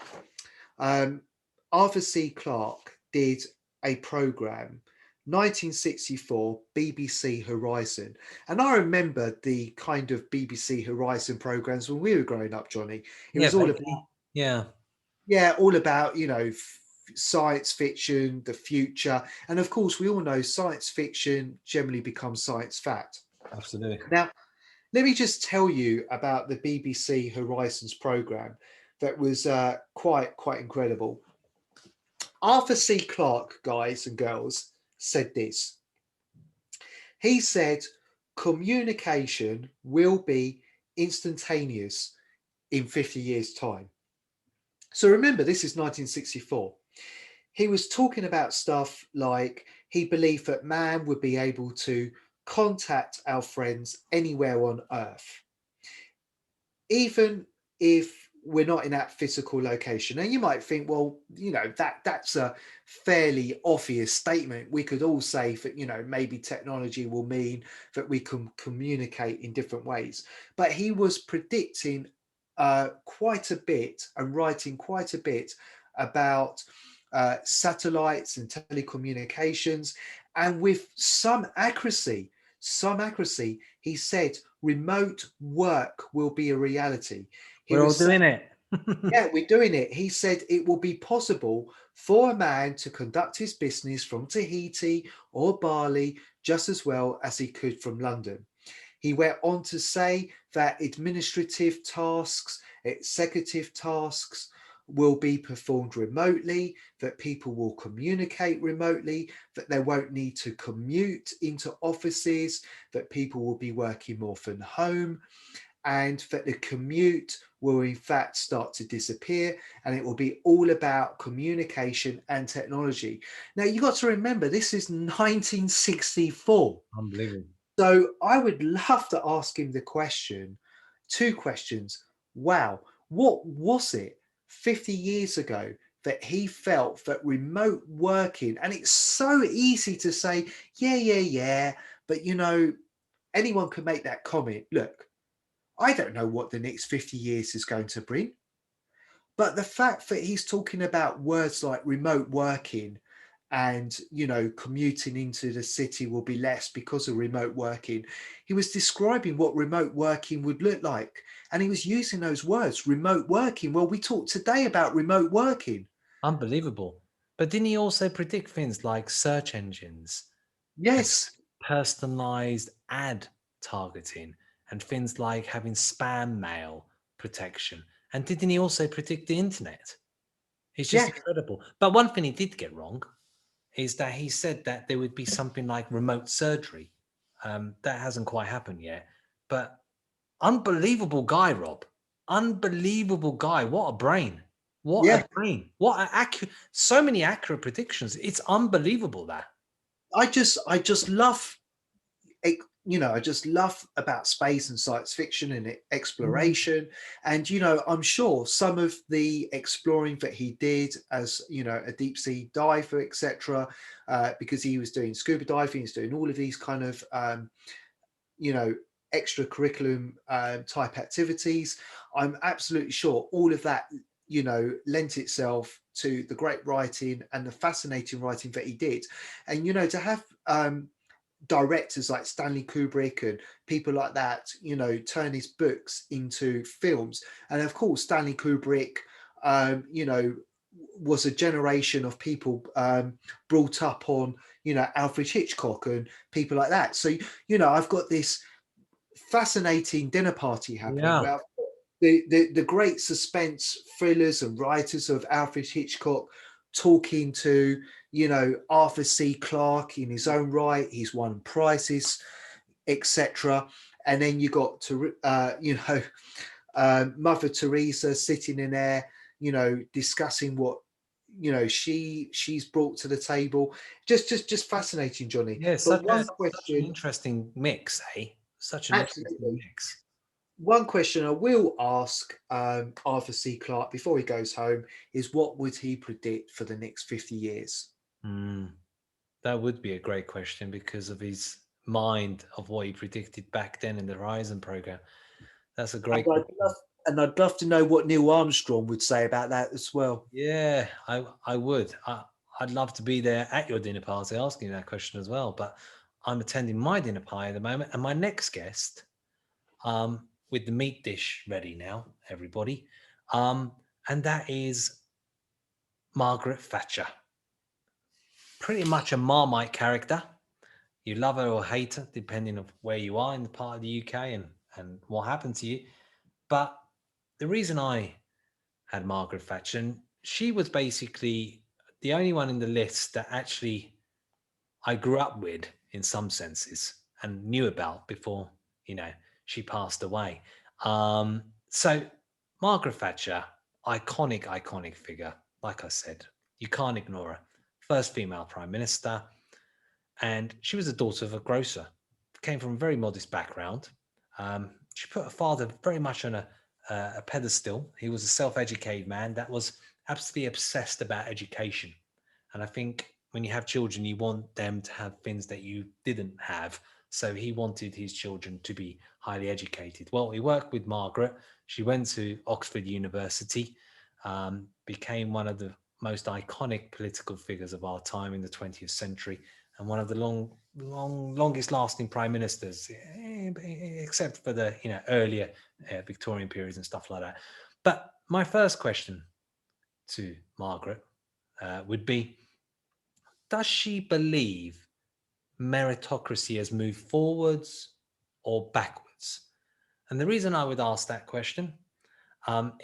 Arthur C. Clarke did a program, 1964 BBC Horizon. And I remember the kind of BBC Horizon programs when we were growing up, Johnny. It was all about, yeah, all about, science fiction, the future. And of course, we all know science fiction generally becomes science fact. absolutely. Now, let me just tell you about the BBC Horizons program that was quite incredible. Arthur C. Clarke, guys and girls, said this. He said, communication will be instantaneous in 50 years' time. So remember, this is 1964. He was talking about stuff like he believed that man would be able to contact our friends anywhere on Earth, even if we're not in that physical location. And you might think, well, that's a fairly obvious statement. We could all say that, maybe technology will mean that we can communicate in different ways. But he was predicting quite a bit and writing quite a bit about satellites and telecommunications. And with some accuracy, he said remote work will be a reality. We're all doing it. Yeah, we're doing it. He said it will be possible for a man to conduct his business from Tahiti or Bali just as well as he could from London. He went on to say that administrative tasks, executive tasks will be performed remotely, that people will communicate remotely, that they won't need to commute into offices, that people will be working more from home, and that the commute will in fact start to disappear, and it will be all about communication and technology. Now, you got to remember, this is 1964. Unbelievable. So I would love to ask him the question, two questions. Wow, what was it 50 years ago that he felt that remote working, and it's so easy to say, yeah, but anyone can make that comment. Look, I don't know what the next 50 years is going to bring, but the fact that he's talking about words like remote working and commuting into the city will be less because of remote working, he was describing what remote working would look like, and he was using those words, remote working. Well, we talked today about remote working. Unbelievable. But didn't he also predict things like search engines and Yes. personalized ad targeting and things like having spam mail protection? And didn't he also predict the internet? It's just Yeah. incredible. But one thing he did get wrong is that he said that there would be something like remote surgery. That hasn't quite happened yet. But unbelievable guy, Rob. Unbelievable guy. What a brain. What Yeah. a brain. What an accurate, so many accurate predictions. It's unbelievable that. I just love I just love about space and science fiction and exploration. And, I'm sure some of the exploring that he did as, a deep sea diver, etc., because he was doing scuba diving, he's doing all of these kind of, you know, extracurriculum type activities. I'm absolutely sure all of that, lent itself to the great writing and the fascinating writing that he did. And, to have, directors like Stanley Kubrick and people like that, turn his books into films. And of course, Stanley Kubrick, was a generation of people brought up on, Alfred Hitchcock and people like that. So, I've got this fascinating dinner party happening Yeah. where the great suspense thrillers and writers of Alfred Hitchcock talking to, Arthur C. Clarke in his own right. He's won prizes, etc. And then you got to, Mother Teresa sitting in there, discussing what she's brought to the table. Just fascinating, Johnny. Yeah, But one such an question, interesting mix, eh? Such an interesting absolutely. mix. One question I will ask Arthur C. Clarke before he goes home is, what would he predict for the next 50 years? Mm, that would be a great question because of his mind of what he predicted back then in the Horizon program. That's a And great I'd question. love, and I'd love to know what Neil Armstrong would say about that as well. Yeah, I would. I'd love to be there at your dinner party asking you that question as well. But I'm attending my dinner party at the moment, and my next guest, with the meat dish ready now, everybody, and that is Margaret Thatcher. Pretty much a Marmite character. You love her or hate her, depending on where you are in the part of the UK and what happened to you. But the reason I had Margaret Thatcher, and she was basically the only one in the list that actually I grew up with in some senses and knew about before, you know, she passed away. So Margaret Thatcher, iconic figure. Like I said, you can't ignore her. First female prime minister, and she was the daughter of a grocer. Came from a very modest background. She put her father very much on a pedestal. He was a self-educated man that was absolutely obsessed about education. And I think when you have children, you want them to have things that you didn't have. So he wanted his children to be highly educated. Well, he worked with Margaret. She went to Oxford University, became one of the most iconic political figures of our time in the 20th century, and one of the longest lasting prime ministers, except for the earlier Victorian periods and stuff like that. But my first question to Margaret would be: does she believe meritocracy has moved forwards or backwards? And the reason I would ask that question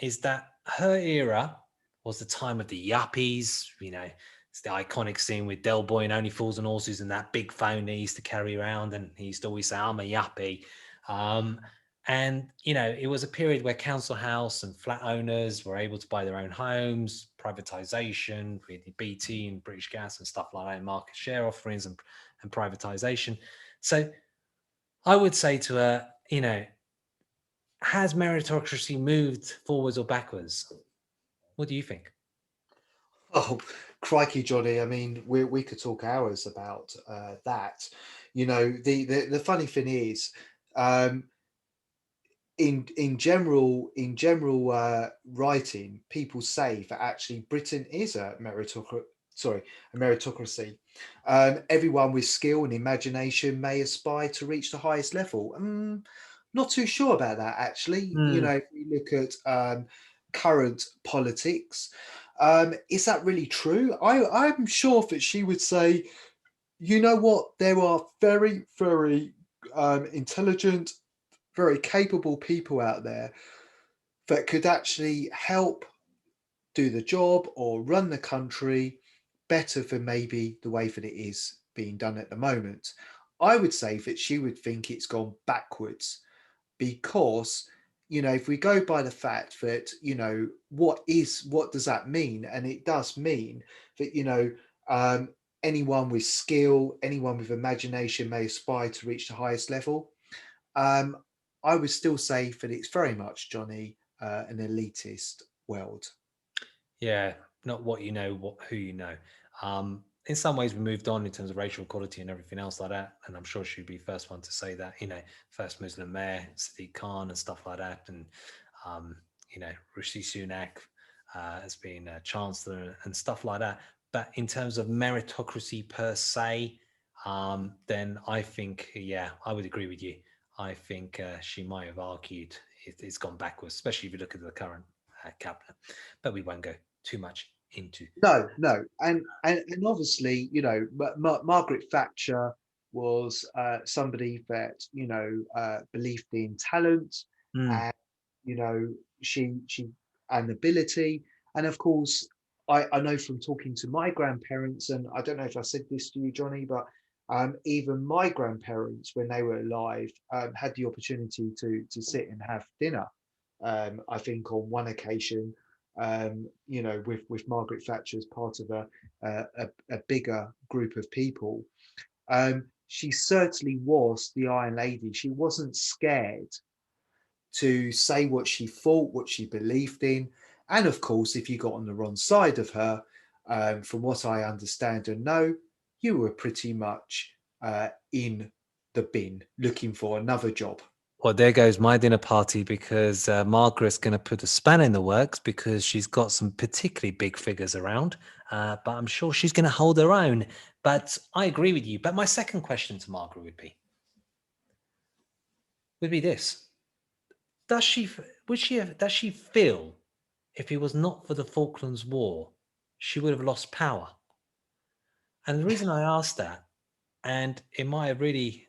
is that her era was the time of the yuppies. It's the iconic scene with Del Boy and Only Fools and Horses and that big phone he used to carry around. And he used to always say, I'm a yuppie. Um, and, it was a period where council house and flat owners were able to buy their own homes, privatization, really BT and British Gas and stuff like that, and market share offerings and privatization. So I would say to her, has meritocracy moved forwards or backwards? What do you think? Oh, crikey, Johnny. I mean, we could talk hours about that. The funny thing is, um, in general writing, people say that actually Britain is a meritocracy. Everyone with skill and imagination may aspire to reach the highest level. Not too sure about that actually. Hmm. If we look at current politics, is that really true? I'm sure that she would say, you know what, there are very, very intelligent, very capable people out there that could actually help do the job or run the country better than maybe the way that it is being done at the moment. I would say that she would think it's gone backwards because, if we go by the fact that, what does that mean? And it does mean that, um, anyone with skill, anyone with imagination may aspire to reach the highest level. um, I would still say that it's very much, Johnny, an elitist world. Yeah, not what you know, who you know. In some ways, we moved on in terms of racial equality and everything else like that. And I'm sure she'd be first one to say that. First Muslim mayor, Sadiq Khan, and stuff like that. And um, Rishi Sunak as being a chancellor and stuff like that. But in terms of meritocracy per se, then I think, yeah, I would agree with you. I think she might have argued it's gone backwards, especially if you look at the current cabinet. But we won't go too much into No, that. no, and obviously, Margaret Thatcher was somebody that believed in talent, Mm. and she and ability, and of course, I know from talking to my grandparents, and I don't know if I said this to you, Johnny, but even my grandparents, when they were alive, had the opportunity to sit and have dinner. I think on one occasion, with Margaret Thatcher as part of a bigger group of people. She certainly was the Iron Lady. She wasn't scared to say what she thought, what she believed in. And of course, if you got on the wrong side of her, from what I understand and know, you were pretty much in the bin looking for another job. Well, there goes my dinner party because Margaret's going to put a spanner in the works because she's got some particularly big figures around. But I'm sure she's going to hold her own. But I agree with you. But my second question to Margaret would be this: Does she does she feel if it was not for the Falklands War, she would have lost power? And the reason I asked that, and it might have really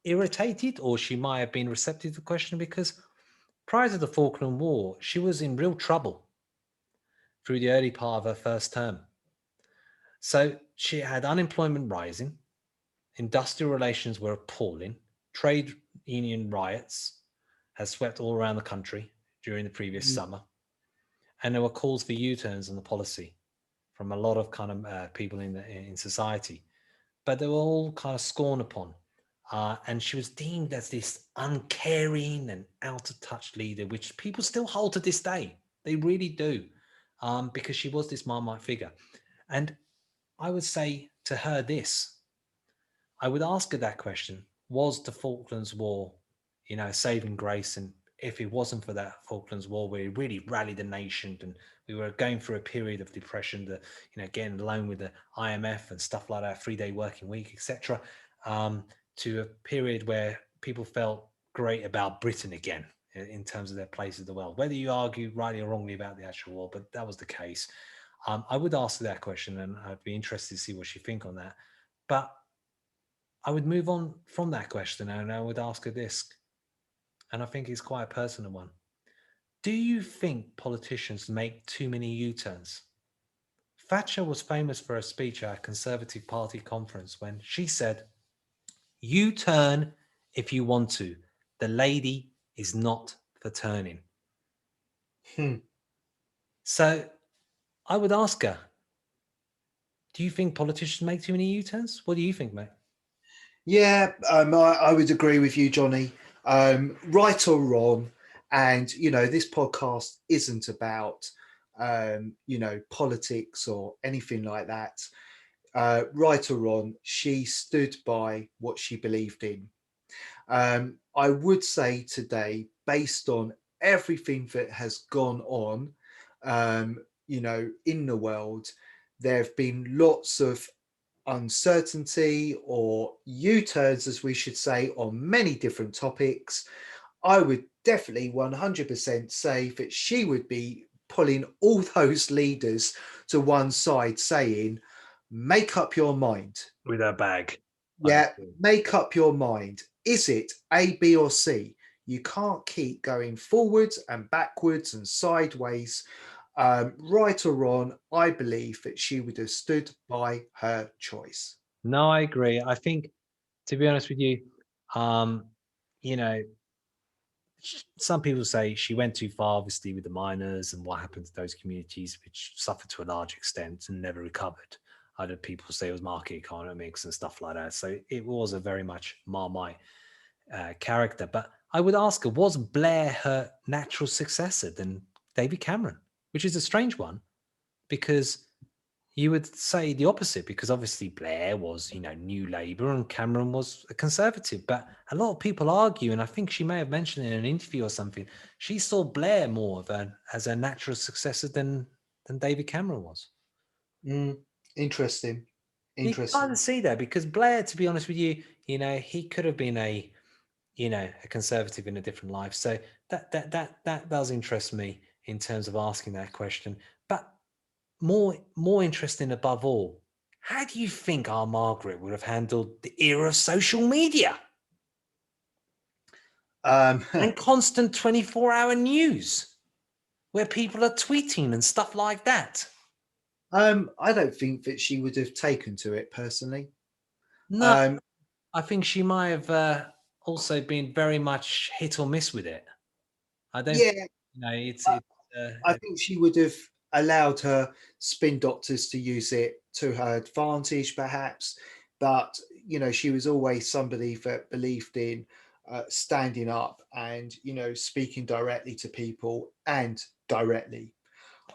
irritated, or she might have been receptive to the question, because prior to the Falkland War, she was in real trouble through the early part of her first term. So she had unemployment rising, industrial relations were appalling, trade union riots had swept all around the country during the previous Mm. summer, and there were calls for U-turns on the policy from a lot of kind of people in society, but they were all kind of scorned upon. And she was deemed as this uncaring and out of touch leader, which people still hold to this day. They really do, because she was this Marmite figure. And I would say to her this: I would ask her that question: Was the Falklands War, a saving grace? And if it wasn't for that Falklands War, where it really rallied the nation, and we were going through a period of depression, getting along with the IMF and stuff like that, 3-day working week, etc., to a period where people felt great about Britain again in terms of their place in the world. Whether you argue rightly or wrongly about the actual war, but that was the case. I would ask her that question, and I'd be interested to see what she think on that. But I would move on from that question and I would ask her this, and I think it's quite a personal one. Do you think politicians make too many U-turns? Thatcher was famous for a speech at a Conservative Party conference when she said, "You turn if you want to. The lady is not for turning." Hmm. So I would ask her, do you think politicians make too many U-turns? What do you think, mate? Yeah, I would agree with you, Johnny. Right or wrong, and this podcast isn't about politics or anything like that. Right or wrong, she stood by what she believed in. I would say today, based on everything that has gone on, in the world, there have been lots of uncertainty or U-turns, as we should say, on many different topics. I would definitely 100% say that she would be pulling all those leaders to one side, saying, make up your mind. With her bag. Yeah, make up your mind. Is it A, B, or C? You can't keep going forwards and backwards and sideways. Right or wrong, I believe that she would have stood by her choice. No, I agree. I think, to be honest with you, um, you know, some people say she went too far, obviously, with the miners and what happened to those communities, which suffered to a large extent and never recovered. Other people say it was market economics and stuff like that. So it was a very much Marmite character. But I would ask her, was Blair her natural successor than David Cameron? Which is a strange one, because you would say the opposite, because obviously Blair was, New Labour and Cameron was a Conservative. But a lot of people argue, and I think she may have mentioned in an interview or something, she saw Blair more of as a natural successor than David Cameron was. Interesting. You can kind Interesting. of see that, because Blair, to be honest with you, he could have been a Conservative in a different life. So that does interest me in terms of asking that question. But more interesting above all, how do you think our Margaret would have handled the era of social media Um, and constant 24-hour news where people are tweeting and stuff like that? I don't think that she would have taken to it personally. No, Um, I think she might have also been very much hit or miss with it. I don't, yeah, I uh, think she would have allowed her spin doctors to use it to her advantage, perhaps. But she was always somebody that believed in standing up and speaking directly to people and directly.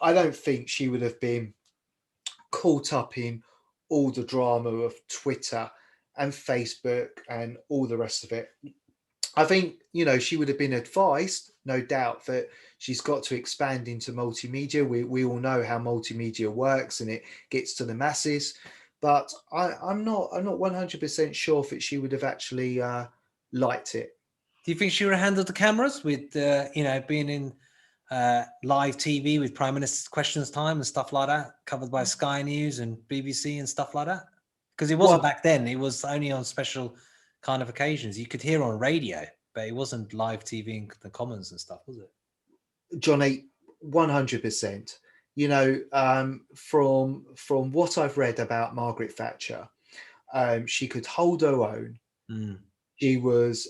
I don't think she would have been caught up in all the drama of Twitter and Facebook and all the rest of it. I think, she would have been advised, no doubt, that she's got to expand into multimedia. We all know how multimedia works and it gets to the masses. But I'm not 100% sure that she would have actually liked it. do you think she would have handled the cameras with, being in live TV with Prime Minister's Questions Time and stuff like that, covered by Sky News and BBC and stuff like that? Because it wasn't Well, back then. It was only on special kind of occasions. You could hear on radio, but it wasn't live TV in the Commons and stuff, was it? Johnny, 100%. From what I've read about Margaret Thatcher, she could hold her own. Mm. She was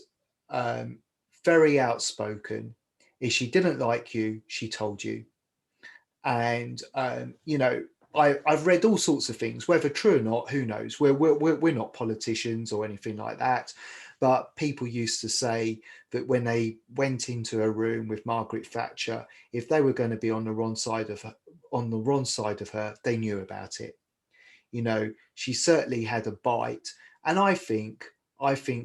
very outspoken. If she didn't like you, she told you. And I've read all sorts of things, whether true or not, who knows. We're not politicians or anything like that, but people used to say that when they went into a room with Margaret Thatcher, if they were going to be on the wrong side of her, they knew about it. She certainly had a bite, and I think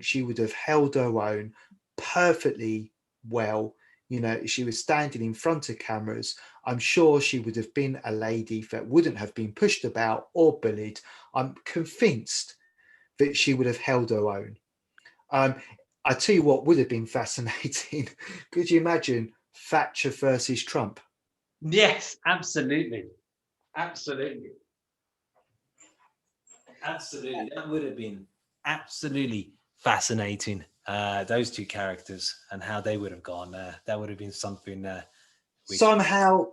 she would have held her own perfectly well. If she was standing in front of cameras, I'm sure she would have been a lady that wouldn't have been pushed about or bullied. I'm convinced that she would have held her own. Um, I tell you what would have been fascinating. Could you imagine Thatcher versus Trump? Yes, absolutely. Absolutely. Absolutely. That would have been absolutely fascinating. Those two characters and how they would have gone. That would have been something. Which Somehow,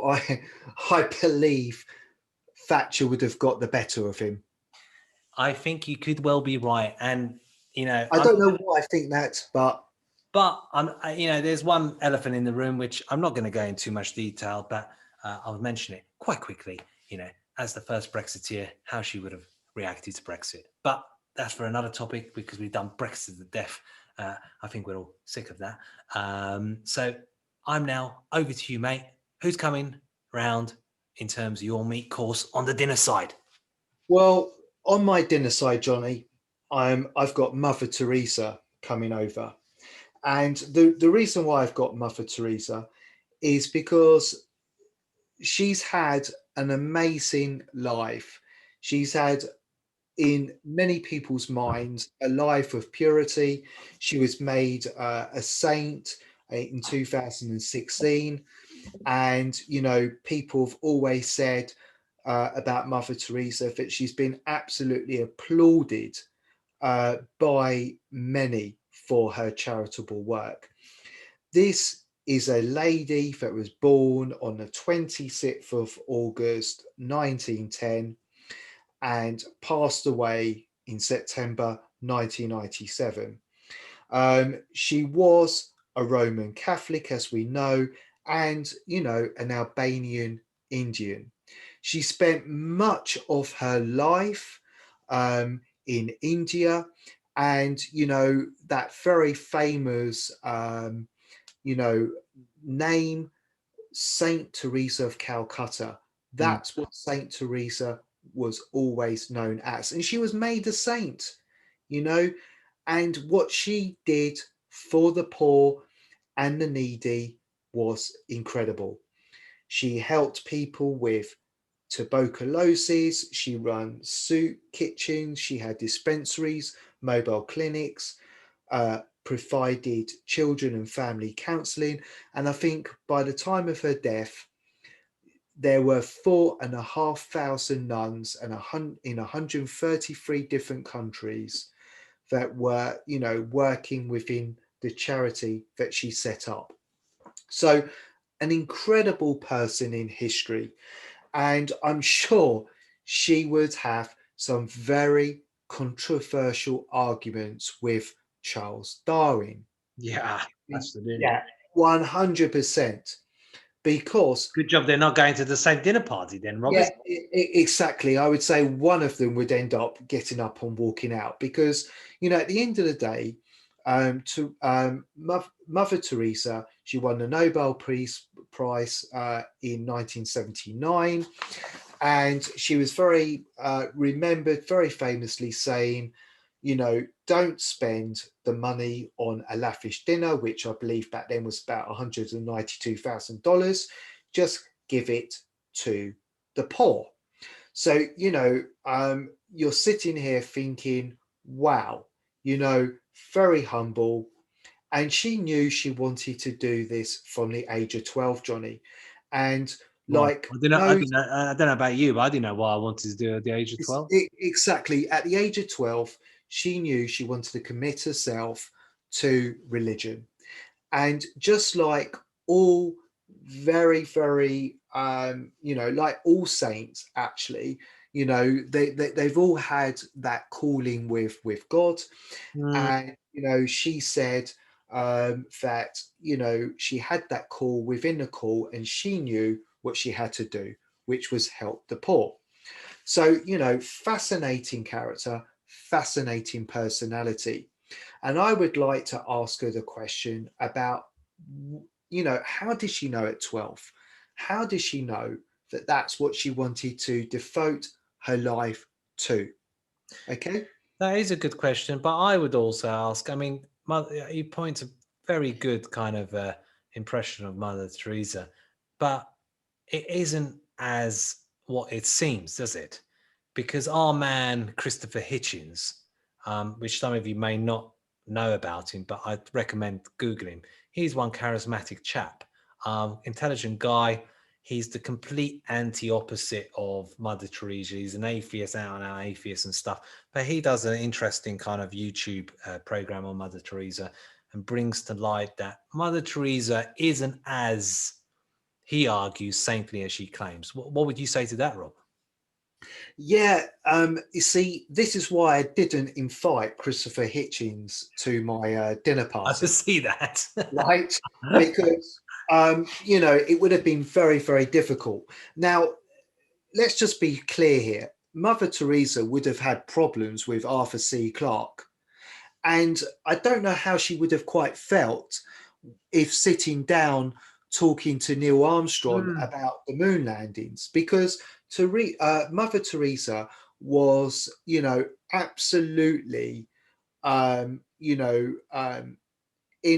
I believe Thatcher would have got the better of him. I think you could well be right, and I don't know why I think that, but there's one elephant in the room which I'm not going to go into too much detail, but I'll mention it quite quickly. As the first Brexiteer, how she would have reacted to Brexit. But that's for another topic because we've done Brexit to death. I think we're all sick of that. So I'm now over to you, mate. Who's coming round in terms of your meat course on the dinner side? well, on my dinner side, Johnny, I've got Mother Teresa coming over, and the reason why I've got Mother Teresa is because she's had an amazing life. She's had, in many people's minds, a life of purity. She was made a saint in 2016. And, people have always said about Mother Teresa that she's been absolutely applauded by many for her charitable work. This is a lady that was born on the 26th of August 1910 and passed away in September 1997. She was a Roman Catholic, as we know, and, an Albanian Indian. She spent much of her life in India, and, that very famous, name, Saint Teresa of Calcutta. That's what Saint Teresa was always known as. And she was made a saint, and what she did for the poor and the needy was incredible. She helped people with tuberculosis. She ran soup kitchens. She had dispensaries, mobile clinics, provided children and family counselling. And I think by the time of her death, there were 4,500 nuns in 133 different countries that were, working within the charity that she set up. So, an incredible person in history. And I'm sure she would have some very controversial arguments with Charles Darwin. Yeah, absolutely. Yeah, 100%. Because good job they're not going to the same dinner party then, Robert. Yeah, exactly. I would say one of them would end up getting up and walking out because, at the end of the day, Mother Teresa, she won the Nobel Prize in 1979, and she was very remembered, very famously saying, don't spend the money on a lavish dinner, which I believe back then was about $192,000. Just give it to the poor. So, you're sitting here thinking, wow, very humble. And she knew she wanted to do this from the age of 12, Johnny. And like, I don't know about you, but I didn't know why I wanted to do it at the age of 12. Exactly. At the age of 12, she knew she wanted to commit herself to religion. And just like all very, very, like all saints, actually, they've all had that calling with God. And, she said that, she had that call within the call and she knew what she had to do, which was help the poor. So, fascinating character, fascinating personality. And I would like to ask her the question about, how did she know at 12? How did she know that that's what she wanted to devote her life to? Okay. That is a good question, but I would also ask, I mean, you point a very good kind of impression of Mother Teresa, but it isn't as what it seems, does it? Because our man, Christopher Hitchens, which some of you may not know about him, but I'd recommend Googling. He's one charismatic chap, intelligent guy. he's the complete anti-opposite of Mother Teresa. He's an atheist, out and out atheist and stuff. But he does an interesting kind of YouTube program on Mother Teresa and brings to light that Mother Teresa isn't as, he argues, saintly as she claims. What would you say to that, Rob? Yeah, you see, this is why I didn't invite Christopher Hitchens to my dinner I party, just see that. right? Because it would have been very, very difficult. Now, let's just be clear here. Mother Teresa would have had problems with Arthur C. Clarke, and I don't know how she would have quite felt if sitting down talking to Neil Armstrong about the moon landings, because Mother Teresa was, absolutely, in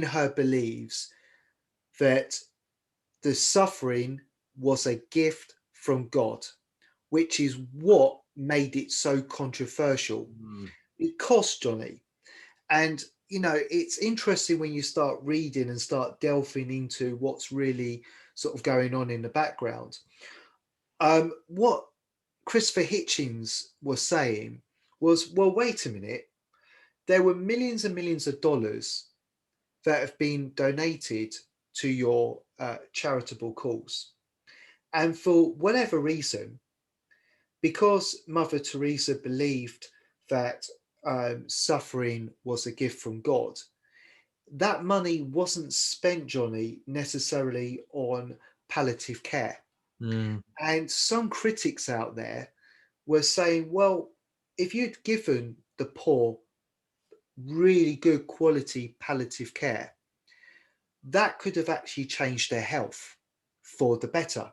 her beliefs that the suffering was a gift from God, which is what made it so controversial. Because, Johnny, and it's interesting when you start reading and start delving into what's really sort of going on in the background. What Christopher Hitchens was saying was, well, wait a minute, there were millions and millions of dollars that have been donated to your charitable cause. And for whatever reason, because Mother Teresa believed that suffering was a gift from God, that money wasn't spent, Johnny, necessarily on palliative care. And some critics out there were saying, well, if you'd given the poor really good quality palliative care, that could have actually changed their health for the better.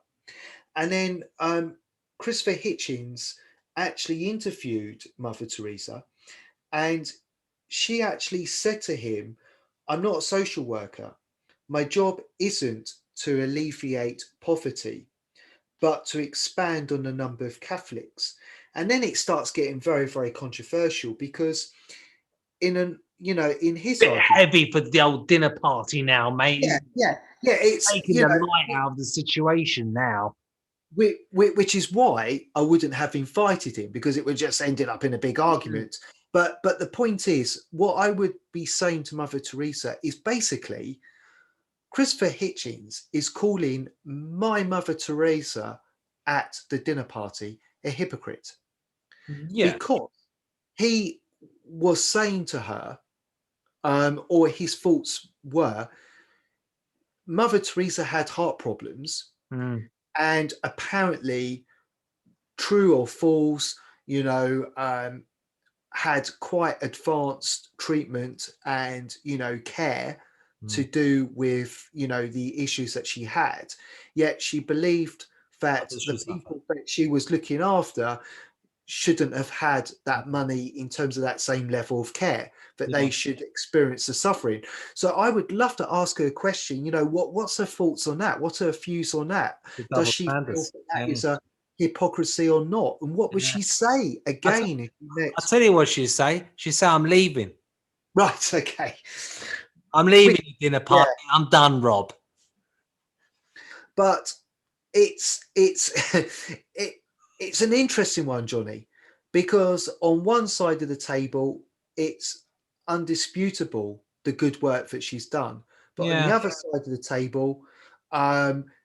And then Christopher Hitchens actually interviewed Mother Teresa, and she actually said to him, I'm not a social worker. My job isn't to alleviate poverty, but to expand on the number of Catholics. And then it starts getting very, very controversial, because in his Bit argument, heavy for the old dinner party now, mate. yeah, it's Taking the light out of the situation now. which is why I wouldn't have invited him, because it would just ended up in a big argument. But the point is, what I would be saying to Mother Teresa is basically, Christopher Hitchens is calling my Mother Teresa at the dinner party a hypocrite, because he was saying to her, or his thoughts were, Mother Teresa had heart problems, and apparently, true or false, had quite advanced treatment and care to do with the issues that she had. Yet she believed that the people that she was looking after shouldn't have had that money in terms of that same level of care, that they should experience the suffering. So I would love to ask her a question, what's her thoughts on that? What are her views on that? Does she feel that is a hypocrisy or not? And what would she say again if you met? I'll tell you what she'd say. She'd say, I'm leaving. Right, okay. I'm leaving the dinner party. I'm done, Rob. But it's it's an interesting one, Johnny, because on one side of the table, it's undisputable the good work that she's done. But on the other side of the table,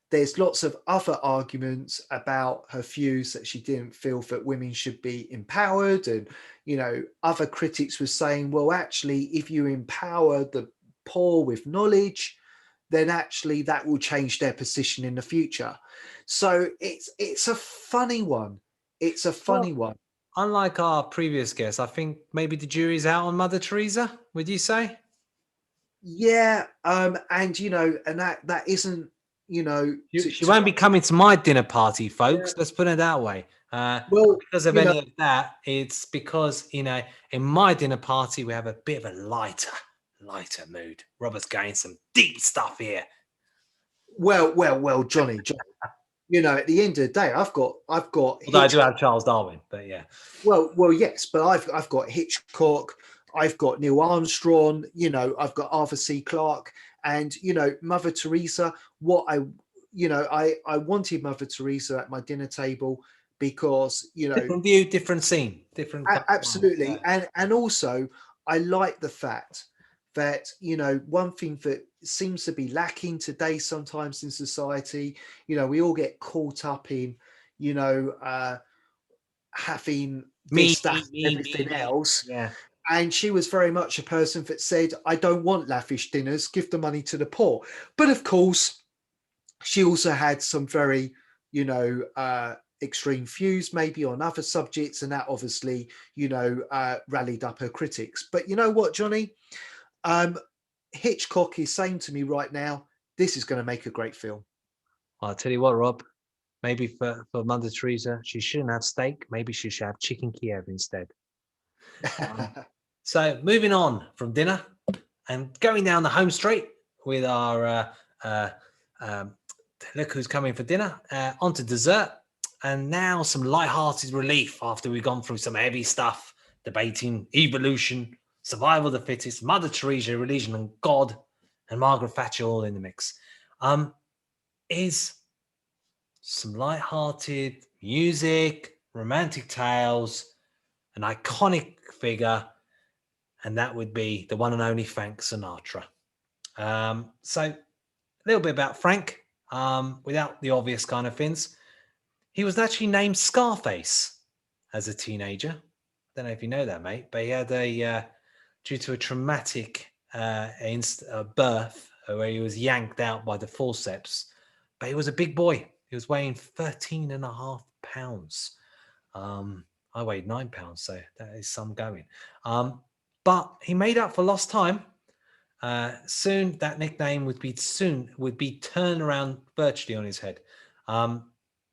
there's lots of other arguments about her views, that she didn't feel that women should be empowered. And, other critics were saying, well, actually, if you empower the poor with knowledge, then actually that will change their position in the future. So it's a funny one. It's a funny one. Unlike our previous guest, I think maybe the jury's out on Mother Teresa, would you say? Yeah, and and that isn't, she won't be coming to my dinner party, folks. Let's put it that way. Well, because of any of that, it's because in my dinner party we have a bit of a lighter mood. Robert's going some deep stuff here. Well, Johnny. At the end of the day, I've got. Although I do have Charles Darwin, but yeah. Well, yes, but I've got Hitchcock. I've got Neil Armstrong. I've got Arthur C. Clarke, and Mother Teresa. What I I wanted Mother Teresa at my dinner table because, different view, different scene, different. absolutely. Yeah. And also I like the fact that, one thing that seems to be lacking today sometimes in society, we all get caught up in, you know, having Me, this, that, me, me, me, everything me. else. Yeah. And she was very much a person that said, I don't want lavish dinners, give the money to the poor. But of course, she also had some very, extreme views maybe on other subjects, and that obviously, rallied up her critics. But you know what, Johnny? Um, Hitchcock is saying to me right now, this is going to make a great film. I'll tell you what, Rob. Maybe for Mother Teresa, she shouldn't have steak. Maybe she should have chicken Kiev instead. So moving on from dinner and going down the home street with our um, look who's coming for dinner, onto dessert, and now some light-hearted relief after we've gone through some heavy stuff, debating evolution, survival of the fittest, Mother Teresa, religion and God, and Margaret Thatcher all in the mix. Is some light-hearted music, romantic tales, an iconic figure, and that would be the one and only Frank Sinatra. So a little bit about Frank, without the obvious kind of things. He was actually named Scarface as a teenager. I don't know if you know that, mate, but he had due to a traumatic birth where he was yanked out by the forceps, but he was a big boy. He was weighing 13 and a half pounds. I weighed 9 pounds, so that is some going. But he made up for lost time. Soon that nickname would be turned around virtually on his head.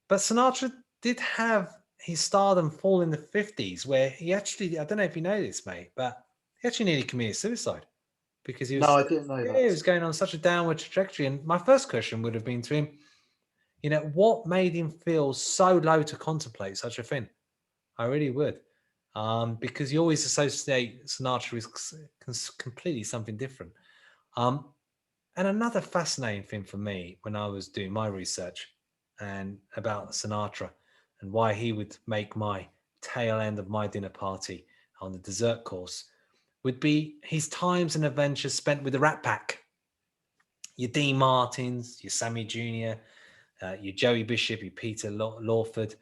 But Sinatra did have his stardom fall in the 50s, where he actually, I don't know if you know this, mate, but he actually nearly committed suicide because he No, was, I didn't know he that. was going on such a downward trajectory. And my first question would have been to him, what made him feel so low to contemplate such a thing? I really would. Because you always associate Sinatra with completely something different. And another fascinating thing for me when I was doing my research and about Sinatra and why he would make my tail end of my dinner party on the dessert course would be his times and adventures spent with the Rat Pack. Your Dean Martins, your Sammy Jr., your Joey Bishop, your Peter Lawford.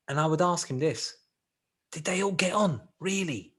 And I would ask him this: did they all get on, really?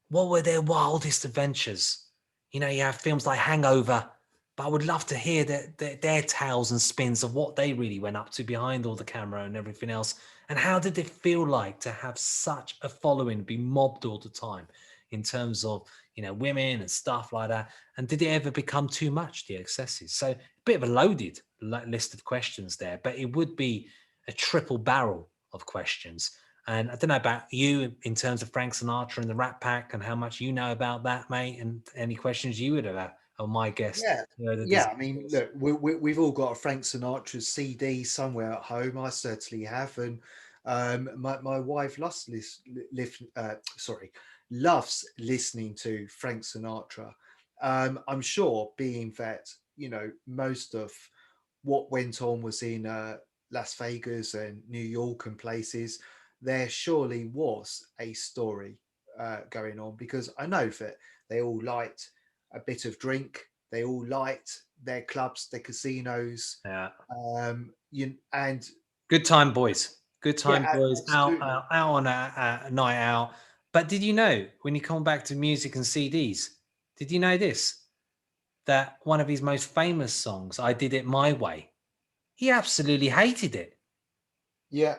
What were their wildest adventures? You have films like Hangover, but I would love to hear their tales and spins of what they really went up to behind all the camera and everything else. And how did it feel like to have such a following, be mobbed all the time in terms of, women and stuff like that? And did it ever become too much, the excesses? So a bit of a loaded list of questions there, but it would be a triple barrel of questions. And I don't know about you in terms of Frank Sinatra and the Rat Pack and how much you know about that, mate, and any questions you would have on my guest. Yeah, yeah. I mean, look, we've all got a Frank Sinatra CD somewhere at home. I certainly have, and my wife loves listening to Frank Sinatra. I'm sure, being that most of what went on was in Las Vegas and New York and places, there surely was a story going on, because I know that they all liked a bit of drink. They all liked their clubs, their casinos. Yeah. And Good time, boys. Good time, yeah, boys. Out absolutely. on a night out. But did you know, when you come back to music and CDs, did you know this? That one of his most famous songs, I Did It My Way, he absolutely hated it. Yeah.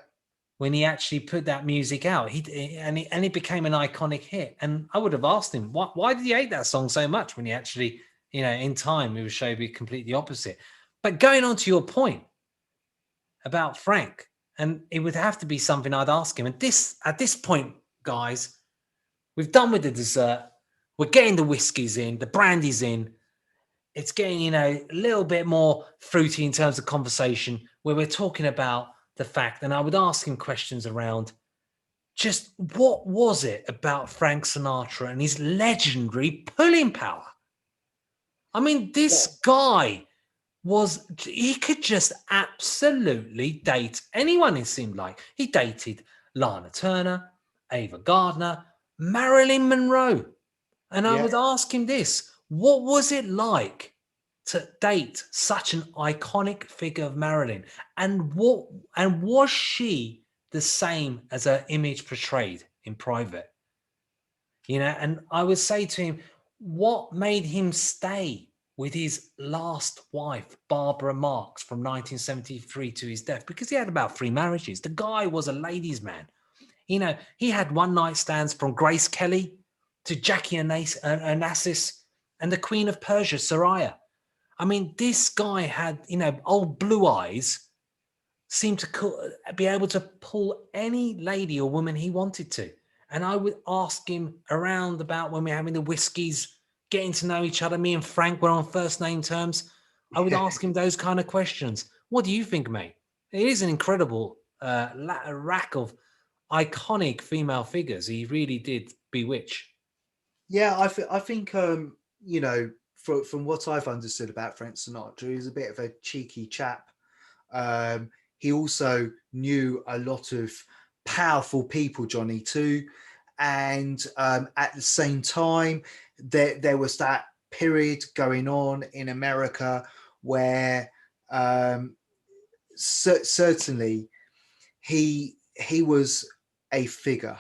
When he actually put that music out, and it became an iconic hit. And I would have asked him, why did he hate that song so much, when he actually, in time, it was shown to be completely opposite. But going on to your point about Frank, and it would have to be something I'd ask him. And at this point, guys, we've done with the dessert. We're getting the whiskies in, the brandy's in. It's getting, a little bit more fruity in terms of conversation, where we're talking about the fact, and I would ask him questions around just what was it about Frank Sinatra and his legendary pulling power? I mean, this guy was he could just absolutely date anyone, it seemed like. He dated Lana Turner, Ava Gardner, Marilyn Monroe. And I Yeah. would ask him this: what was it like to date such an iconic figure of Marilyn? And was she the same as her image portrayed in private? And I would say to him, what made him stay with his last wife, Barbara Marx, from 1973 to his death? Because he had about 3 marriages. The guy was a ladies' man. He had one night stands from Grace Kelly to Jackie Onassis and the Queen of Persia, Soraya. I mean, this guy had, old blue eyes, seemed to be able to pull any lady or woman he wanted to. And I would ask him around about when we were having the whiskies, getting to know each other. Me and Frank were on first name terms. I would ask him those kind of questions. What do you think, mate? It is an incredible rack of iconic female figures. He really did bewitch. Yeah, I think from what I've understood about Frank Sinatra, he's a bit of a cheeky chap. He also knew a lot of powerful people, Johnny, too. And at the same time, there was that period going on in America where certainly he was a figure.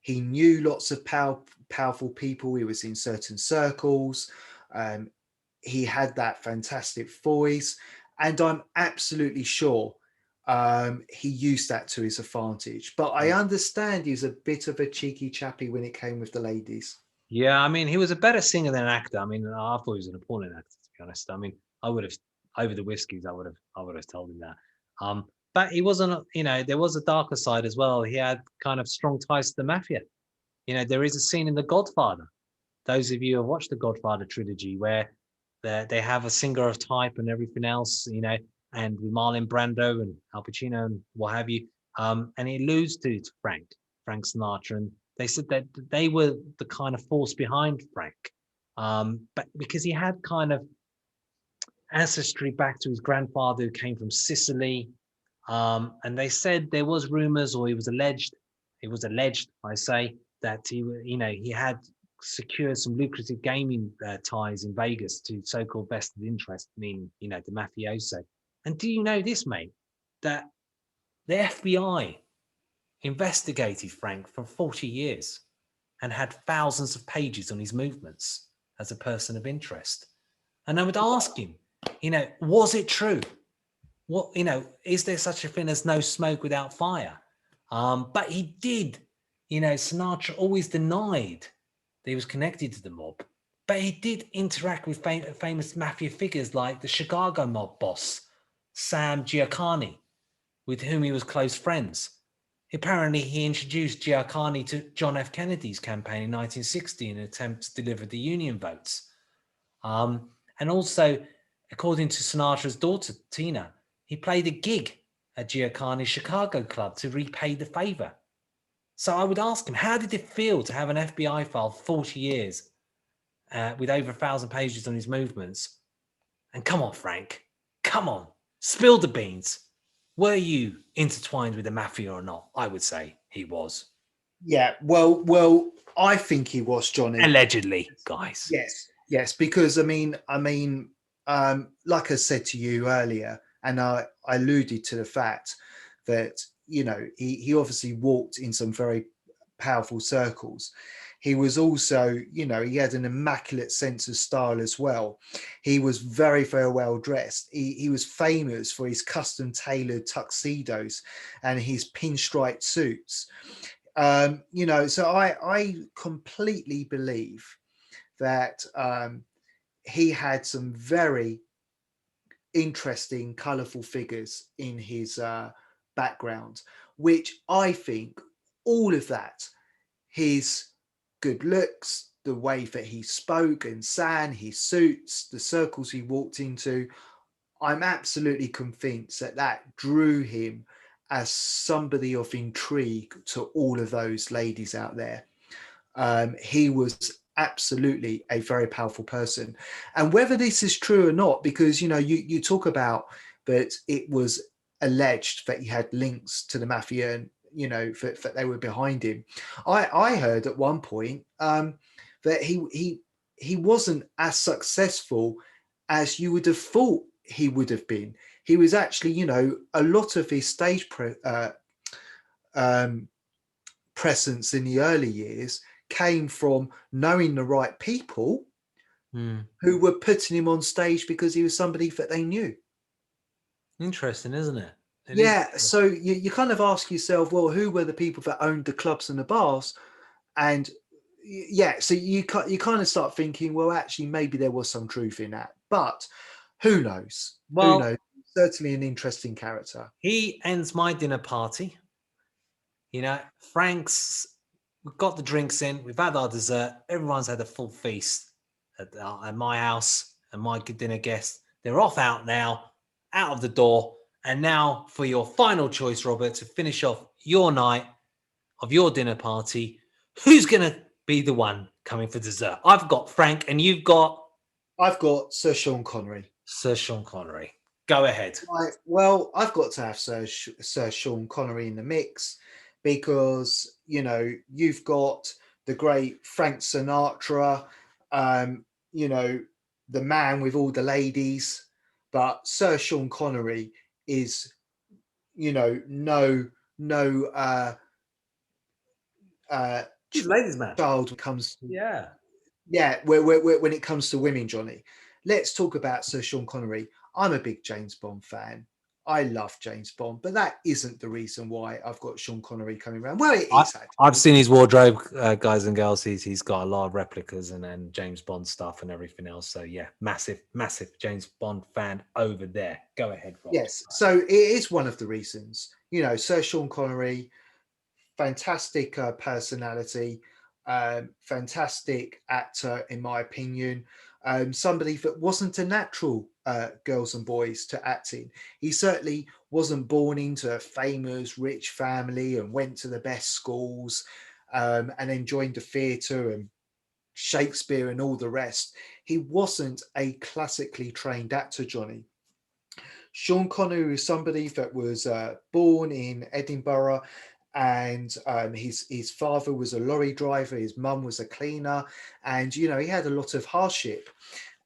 He knew lots of powerful people. He was in certain circles. Um, he had that fantastic voice, and I'm absolutely sure he used that to his advantage. But I understand he's a bit of a cheeky chappy when it came with the ladies. Yeah, I mean, he was a better singer than an actor. I mean, I thought he was an appalling actor, to be honest. I mean, I would have over the whiskies, I would have told him that. But he wasn't, there was a darker side as well. He had kind of strong ties to the mafia. There is a scene in The Godfather. Those of you who have watched the Godfather trilogy where they have a singer of type and everything else, and with Marlon Brando and Al Pacino and what have you. And it alludes to Frank Sinatra, and they said that they were the kind of force behind Frank, but because he had kind of ancestry back to his grandfather who came from Sicily, and they said there was rumors, or it was alleged, I say, that he had secured some lucrative gaming ties in Vegas to so-called vested interest, meaning the mafioso. And do you know this, mate, that the FBI investigated Frank for 40 years and had thousands of pages on his movements as a person of interest. And I would ask him, was it true? What, is there such a thing as no smoke without fire? But he did, Sinatra always denied that he was connected to the mob, but he did interact with famous mafia figures like the Chicago mob boss, Sam Giancana, with whom he was close friends. Apparently, he introduced Giancana to John F. Kennedy's campaign in 1960 in an attempt to deliver the Union votes. And also, according to Sinatra's daughter, Tina, he played a gig at Giancana's Chicago club to repay the favor. So I would ask him, how did it feel to have an FBI file 40 years with over 1,000 pages on his movements? And come on, Frank, come on, spill the beans. Were you intertwined with the mafia or not? I would say he was. Yeah, well, I think he was, Johnny. Allegedly, guys. Yes, because like I said to you earlier, and I alluded to the fact that he obviously walked in some very powerful circles. He was also, he had an immaculate sense of style as well. He was very, very well dressed. He was famous for his custom tailored tuxedos and his pinstripe suits. So I completely believe that he had some very interesting, colourful figures in his background, which I think all of that, his good looks, the way that he spoke and sang, his suits, the circles he walked into, I'm absolutely convinced that drew him as somebody of intrigue to all of those ladies out there. He was absolutely a very powerful person. And whether this is true or not, because you talk about that it was alleged that he had links to the mafia and that they were behind him. I heard at one point that he wasn't as successful as you would have thought he would have been. He was actually, a lot of his stage um, presence in the early years came from knowing the right people who were putting him on stage because he was somebody that they knew. Interesting, isn't it? Yeah, so you kind of ask yourself, well, who were the people that owned the clubs and the bars? And yeah, so you kind of start thinking, well, actually, maybe there was some truth in that, but who knows? Who Well, knows? Certainly an interesting character. he ends my dinner party. Frank's, we've got the drinks in, we've had our dessert, everyone's had a full feast at my house and my dinner guest. They're off out now, out of the door. And now for your final choice, Robert, to finish off your night of your dinner party, who's going to be the one coming for dessert? I've got Frank and you've got I've got Sir Sean Connery. Sir Sean Connery. Go ahead. Right, well, I've got to have Sir Sean Connery in the mix because you've got the great Frank Sinatra, um, you know the man with all the ladies, but Sir Sean Connery is no uh, He's ladies' man. child comes to, Yeah. yeah, when it comes to women, Johnny. Let's talk about Sir Sean Connery. I'm a big James Bond fan. I love James Bond, but that isn't the reason why I've got Sean Connery coming around. Well, it is actually. I've seen his wardrobe, guys and girls. He's got a lot of replicas and James Bond stuff and everything else. So yeah, massive James Bond fan over there. Go ahead, Rob. Yes, so it is one of the reasons. Sir Sean Connery, fantastic personality, fantastic actor, in my opinion. Somebody that wasn't a natural, girls and boys, to acting. He certainly wasn't born into a famous rich family and went to the best schools, and then joined the theatre and Shakespeare and all the rest. He wasn't a classically trained actor, Johnny. Sean Connery was somebody that was born in Edinburgh, and his father was a lorry driver, his mum was a cleaner, and he had a lot of hardship.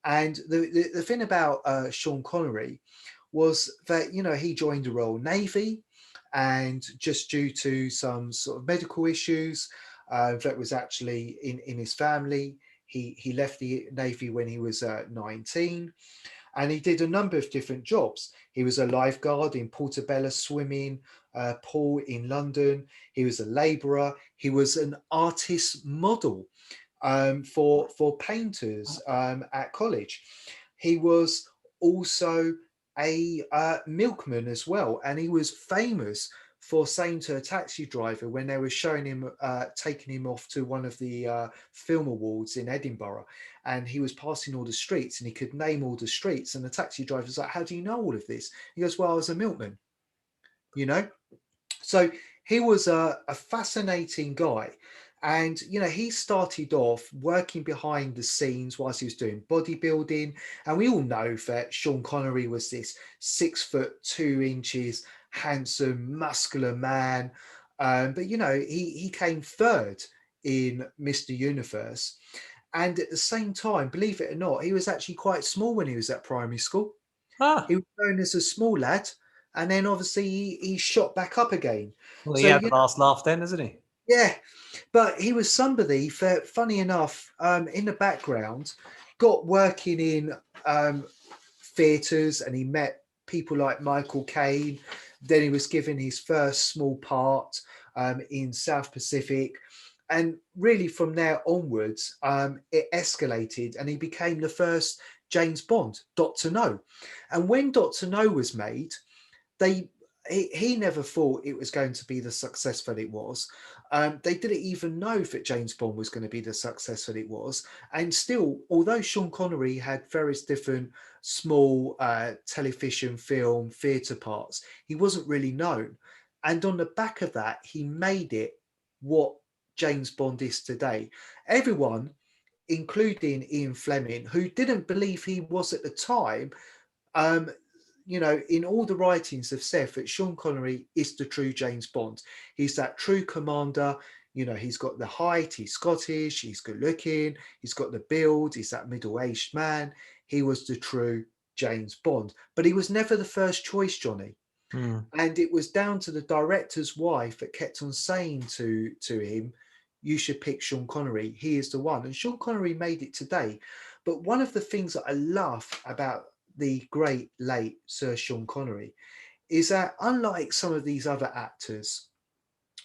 And the thing about Sean Connery was that he joined the Royal Navy, and just due to some sort of medical issues that was actually in his family, he left the Navy when he was 19. And he did a number of different jobs. He was a lifeguard in Portobello Swimming Pool in London. He was a labourer. He was an artist model for painters at college. He was also a milkman as well, and he was famous for saying to a taxi driver when they were showing him, taking him off to one of the film awards in Edinburgh, and he was passing all the streets and he could name all the streets, and the taxi driver was like, "How do you know all of this?" He goes, "Well, I was a milkman." So he was a fascinating guy. And, he started off working behind the scenes whilst he was doing bodybuilding. And we all know that Sean Connery was this 6'2" handsome, muscular man. But, he came third in Mr. Universe. And at the same time, believe it or not, he was actually quite small when he was at primary school. Ah, He was known as a small lad, and then obviously he shot back up again. well, he So had the last laugh then, isn't he? yeah, but he was somebody that, funny enough, in the background, got working in theatres, and he met people like Michael Caine. Then he was given his first small part in South Pacific. And really, from there onwards, it escalated, and he became the first James Bond, Dr. No. And when Dr. No was made, he never thought it was going to be the success that it was. They didn't even know that James Bond was going to be the success that it was. And still, although Sean Connery had various different small television, film, theatre parts, he wasn't really known. And on the back of that, he made it what James Bond is today. Everyone including Ian Fleming, who didn't believe he was at the time. Um, in all the writings have said that Sean Connery is the true James Bond. He's that true commander. He's got the height, he's Scottish, he's good looking, he's got the build, he's that middle-aged man. He was the true James Bond, but he was never the first choice, Johnny. And it was down to the director's wife that kept on saying to him, you should pick Sean Connery. He is the one. And Sean Connery made it today. But one of the things that I love about the great late Sir Sean Connery is that, unlike some of these other actors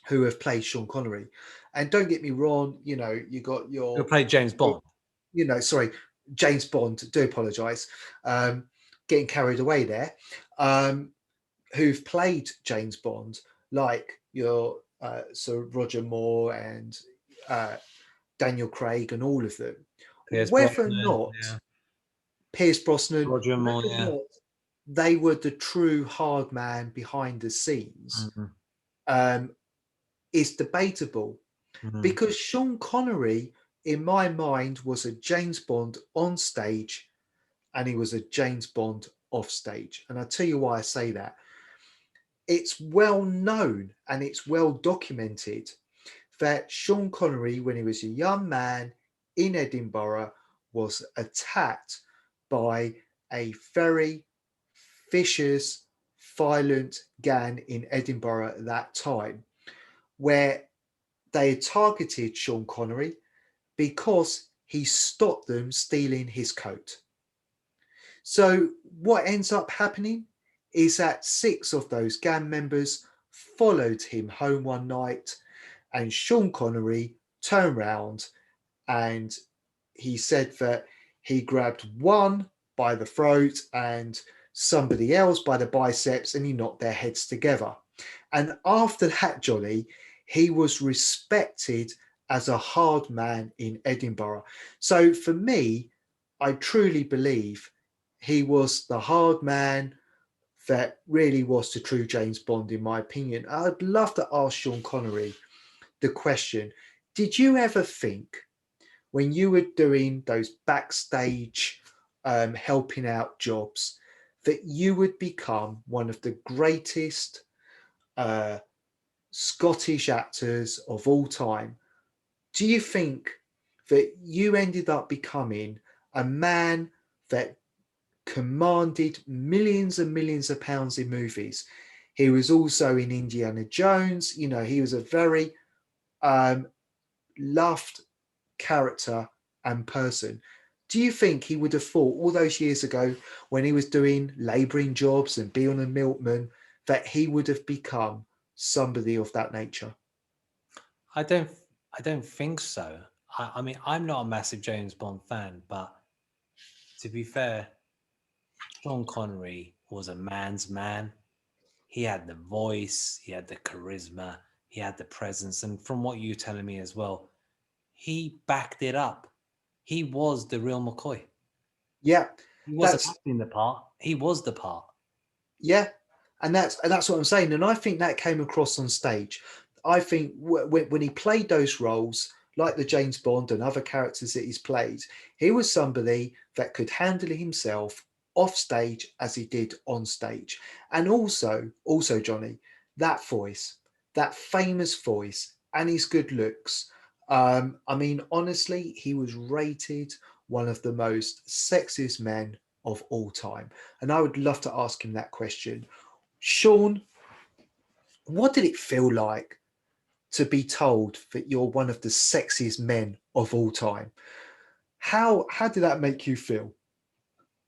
who have played Sean Connery, and don't get me wrong, you got Who played James Bond? Sorry, James Bond. Do apologise. Getting carried away there. Who've played James Bond, like your Sir Roger Moore and Daniel Craig and all of them. Pierce Brosnan, Roger Moore, they were the true hard man behind the scenes, is debatable. Because Sean Connery, in my mind, was a James Bond on stage and he was a James Bond off stage. And I'll tell you why I say that. It's well known and it's well documented that Sean Connery, when he was a young man in Edinburgh, was attacked by a very vicious, violent gang in Edinburgh at that time, where they had targeted Sean Connery because he stopped them stealing his coat. So what ends up happening is that 6 of those gang members followed him home one night, and Sean Connery turned round and he said that he grabbed one by the throat and somebody else by the biceps, and he knocked their heads together. And after that, Johnny, he was respected as a hard man in Edinburgh. So for me, I truly believe he was the hard man that really was the true James Bond, in my opinion. I'd love to ask Sean Connery the question, did you ever think when you were doing those backstage helping out jobs that you would become one of the greatest Scottish actors of all time? Do you think that you ended up becoming a man that commanded millions and millions of pounds in movies? He was also in Indiana Jones. He was a very loved character and person. Do you think he would have thought all those years ago when he was doing labouring jobs and being a milkman that he would have become somebody of that nature? I don't think so. I mean, I'm not a massive James Bond fan, but to be fair, Sean Connery was a man's man. He had the voice, he had the charisma, he had the presence. And from what you're telling me as well, he backed it up. He was the real McCoy. Yeah. He wasn't acting the part. He was the part. Yeah. And that's what I'm saying. And I think that came across on stage. I think when he played those roles, like the James Bond and other characters that he's played, he was somebody that could handle himself off stage as he did on stage. And also Johnny, that voice, that famous voice, and his good looks. I mean, honestly, he was rated one of the most sexiest men of all time. And I would love to ask him that question. Sean, what did it feel like to be told that you're one of the sexiest men of all time? How did that make you feel?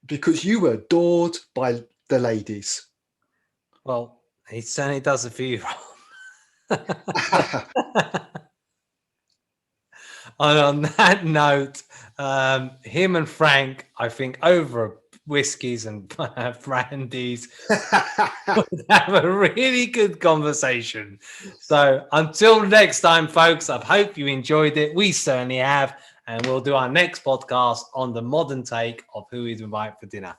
Because you were adored by the ladies. Well, he certainly does it for you. And on that note, him and Frank, I think, over whiskies and brandies, would have a really good conversation. So until next time, folks, I hope you enjoyed it. We certainly have. And we'll do our next podcast on the modern take of Who We'd Invite for Dinner.